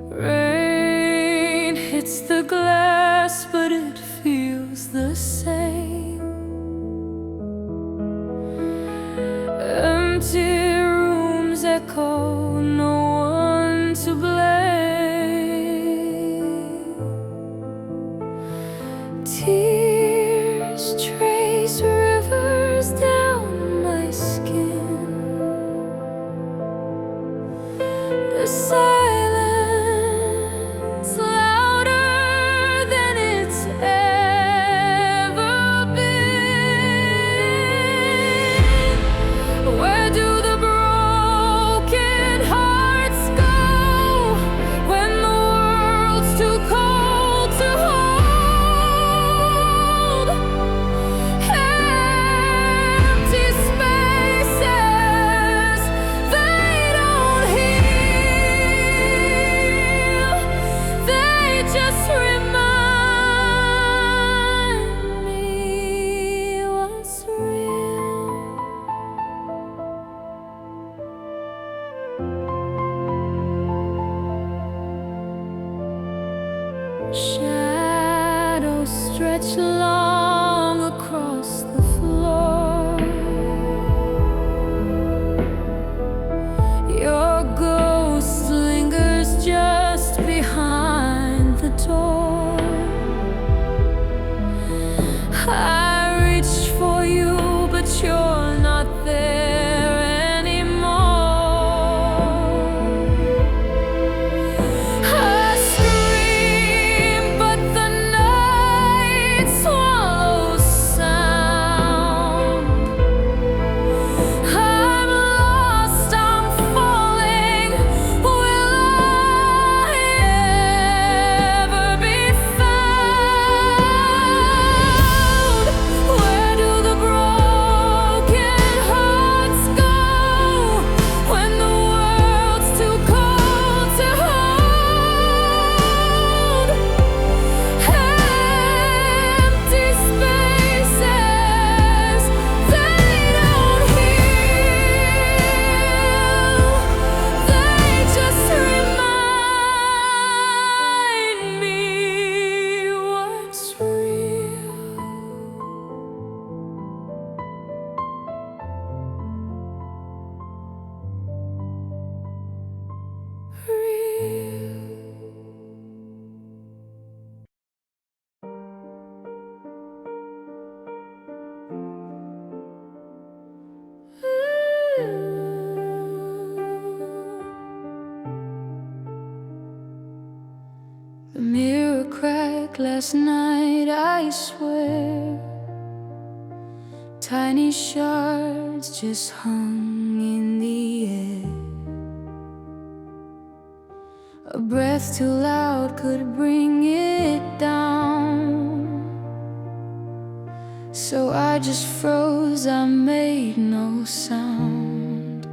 Speaker 1: Rain hits the glass, but it feels the same. Empty rooms echo, no one to blame. Tears trace rivers down my skin. The silence louder than it's ever been. Where do the broken hearts go when the world's too cold to hold? Empty spaces, they don't heal. They just remind me what's real. Shadows stretch long across the floor. Your ghost lingers just behind the door. I reached for you, but you're not there anymore. I scream, but the night swallows sound. I'm lost, I'm falling. Will I ever be found? Where do the broken hearts go when the world's too cold to hold? Empty spaces, they don't heal. They just remind me what's real. The mirror cracked last night, I swear. Tiny shards just hung in the air. A breath too loud could bring it down. So I just froze, I made no sound.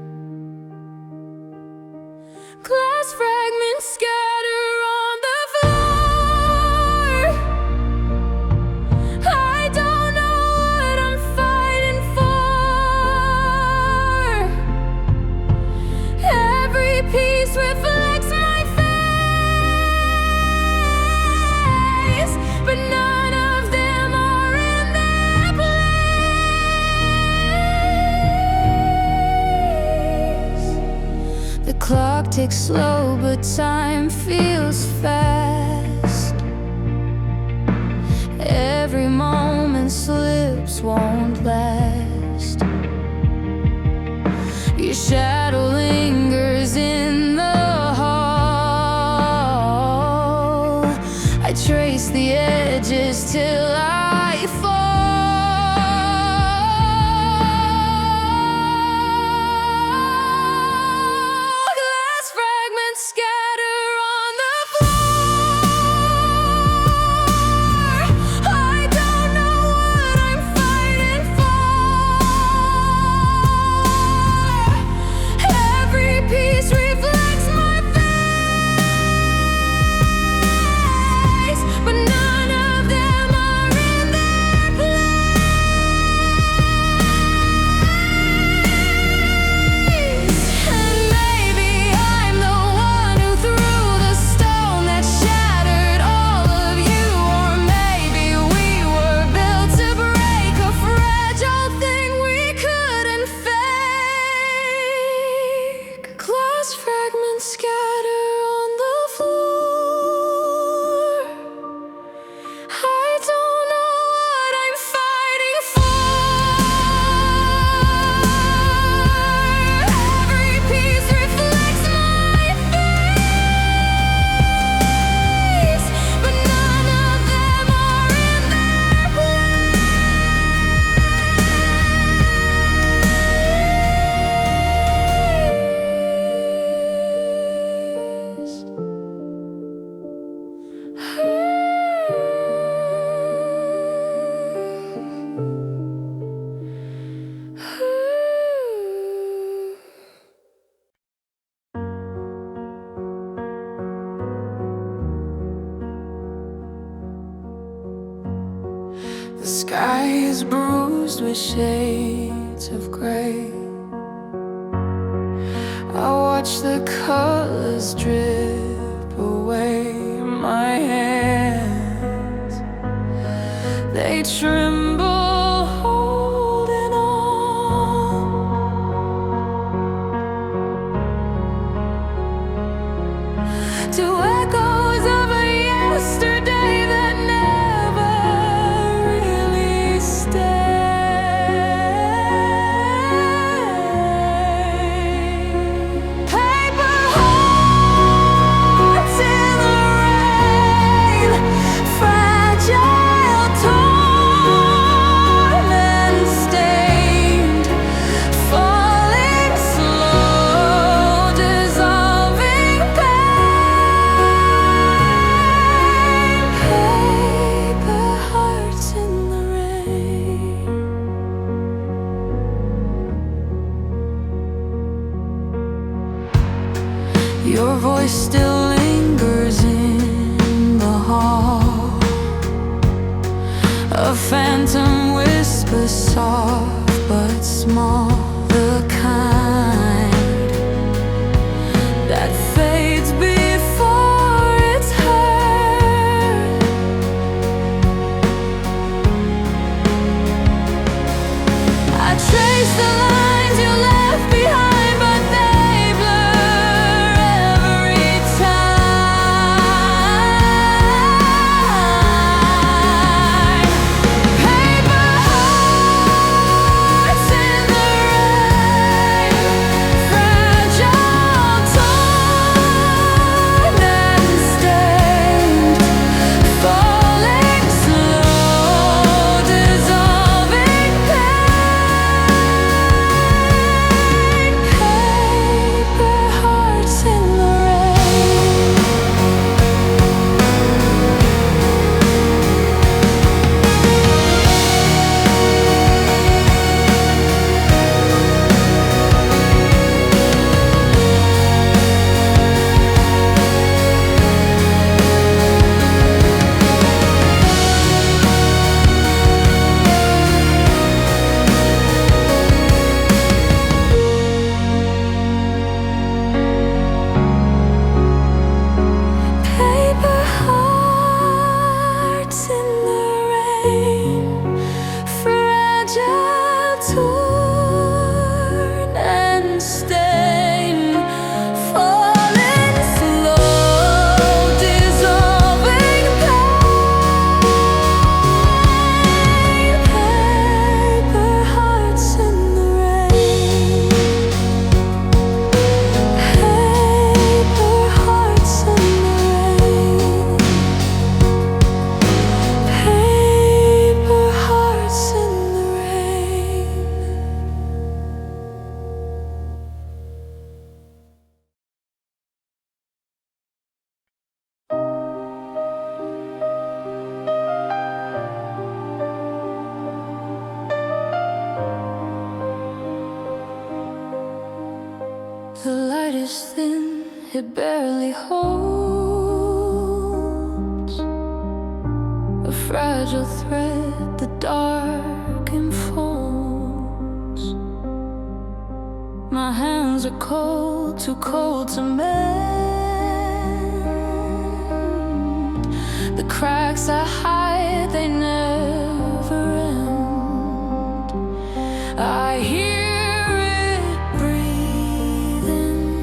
Speaker 1: Glass fragments scatter on the floor. I don't know what I'm fighting for. Every piece reflects my face, but none of them are in their place. The clock ticks slow, but time feels fast. Every moment slips, won't last. Your shadow lingers in the hall. I trace the edges till I fall. Glass fragments scatter on the floor. I don't know what I'm fighting for. Every piece reflects my face, but none of them are in The sky is bruised with shades of gray. I watch the colors drip away. My hands, they tremble, holding on to echoes of a yesterday that never really stayed. Paper hearts in the rain, fragile, torn and stained, falling slow, dissolving pain. Paper hearts in the rain. Your voice still lingers in the hall. A phantom whisper, soft but small, the kind that fades before it's heard. I trace the lines you left behind, but they blur every time. Paper hearts in the rain, fragile, torn and stained, falling slow, dissolving pain. Paper hearts in the rain. Paper hearts in the rain, fragile, torn and stained, falling slow, dissolving pain. Paper hearts in the rain. Paper hearts in the rain. Paper hearts in the rain. The light is thin, it barely holds a fragile thread, the dark enfolds. My hands are cold, too cold to mend. The cracks I hide, they never end. I hear it breathing,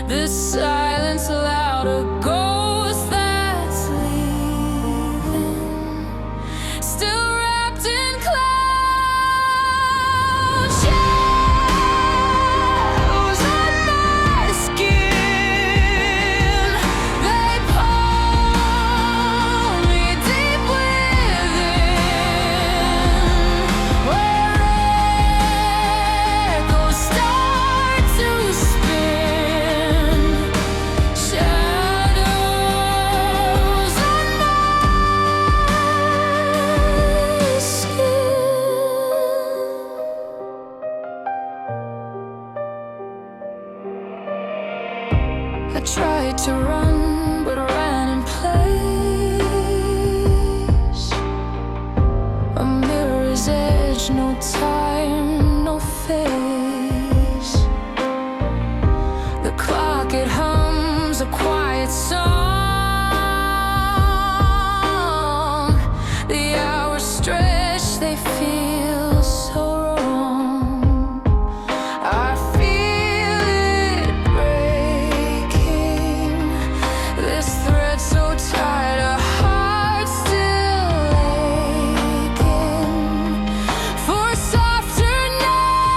Speaker 1: the silence loud, a ghost that's leaving, still wrapped in cloud shadows on my skin. They pull me deep within, where echoes start to spin. Shadows on my skin. I tried to run, but ran in place. time, no face. The clock, it hums a quiet song. The hours stretch, they feel so wrong. I feel it breaking, this thread so tight, a heart still aching for a softer night.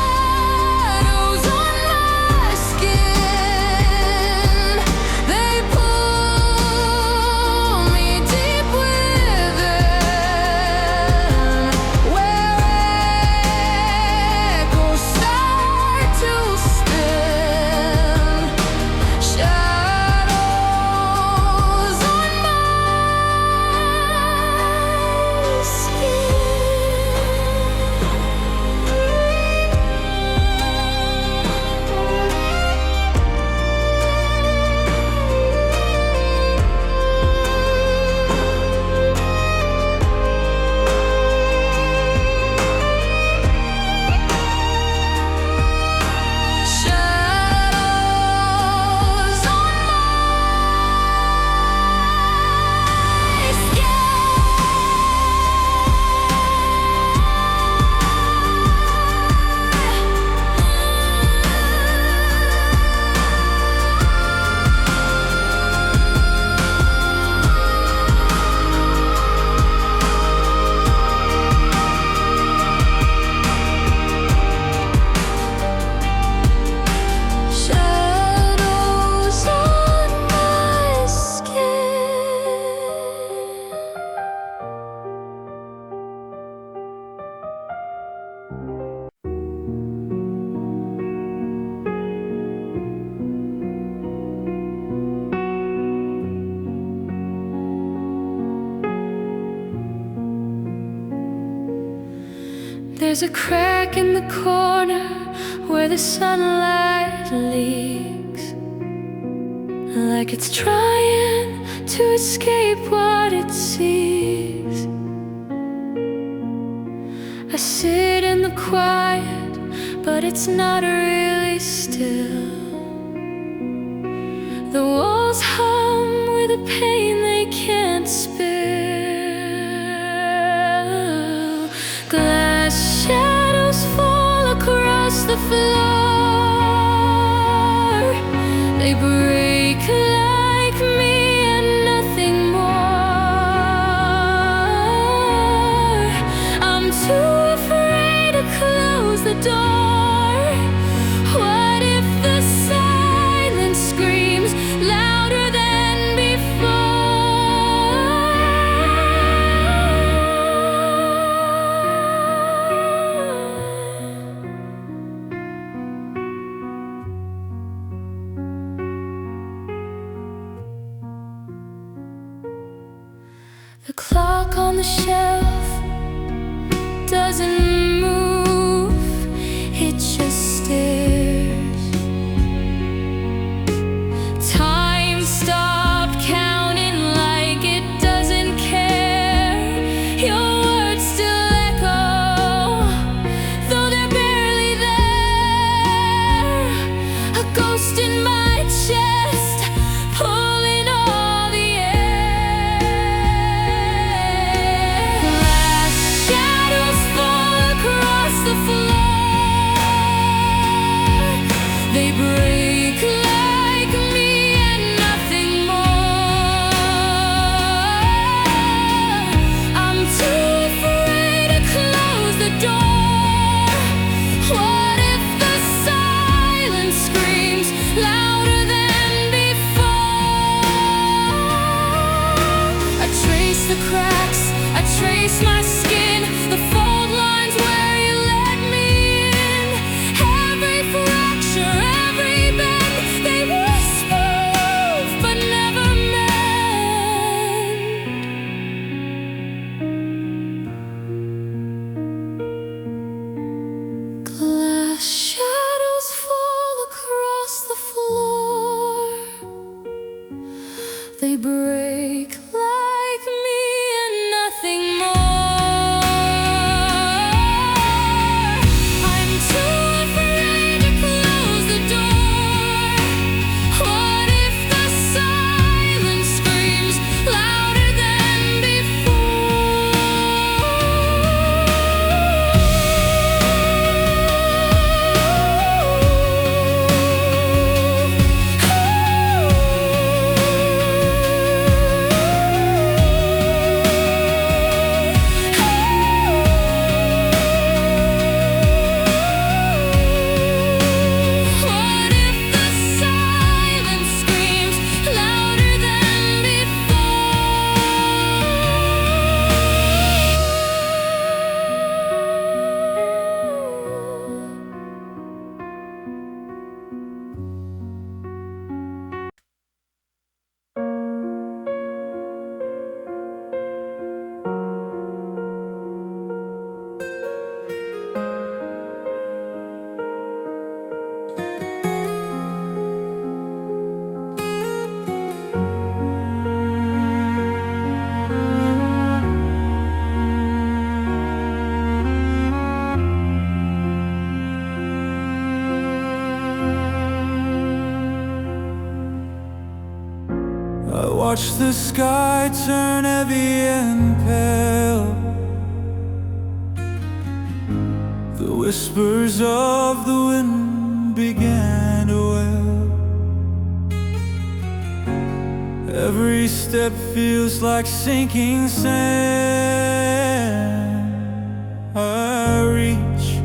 Speaker 1: Shadows on my skin, they pull me deep within, where echoes start to spin. Shadows on my shadows on my There's a crack in the corner where the sunlight leaks, like it's trying to escape what it sees. I sit in the quiet, but it's not really still. The walls hum with a pain they can't spill. Glass shadows fall across the floor. They break like me and nothing more. I'm too afraid to close the door. What if the silence screams louder than The clock on the shelf doesn't move, it just stares. Time stopped counting like it doesn't care. Your words still echo, though they're barely there. A ghost in my chest, pulling all the air. Glass shadows fall across the floor. They break like me and nothing more. I'm too afraid to close the door. What if the silence screams louder than before? I trace the cracks, I trace my skin, the fault lines where you let me in. Every fracture, every bend, they whisper love but never mend. Glass shadows fall across the floor. They break like me
Speaker 2: watch the sky turn heavy and pale. The whispers of the wind began to wail. Every step feels like sinking sand. I reach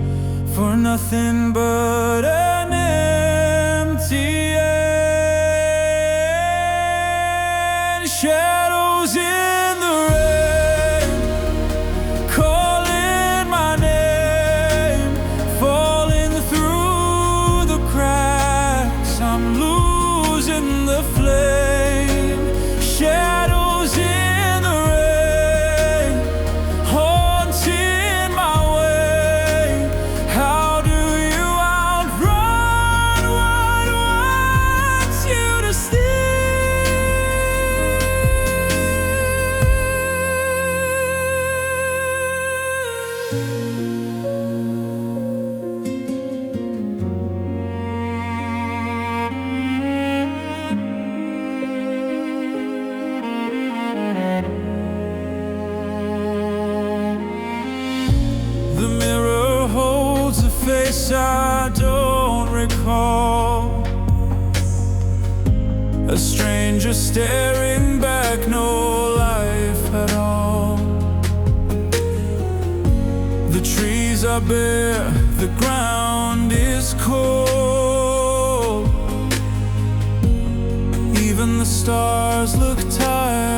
Speaker 2: for nothing but an empty end. Shadows in the rain, calling my name, falling through the cracks. I'm losing the flame. Shadows in the rain, haunting my way. How do you outrun what wants you to The mirror holds a face I don't recall. A stranger staring back, no life at all. The trees are bare, the ground is cold. Even the stars look tired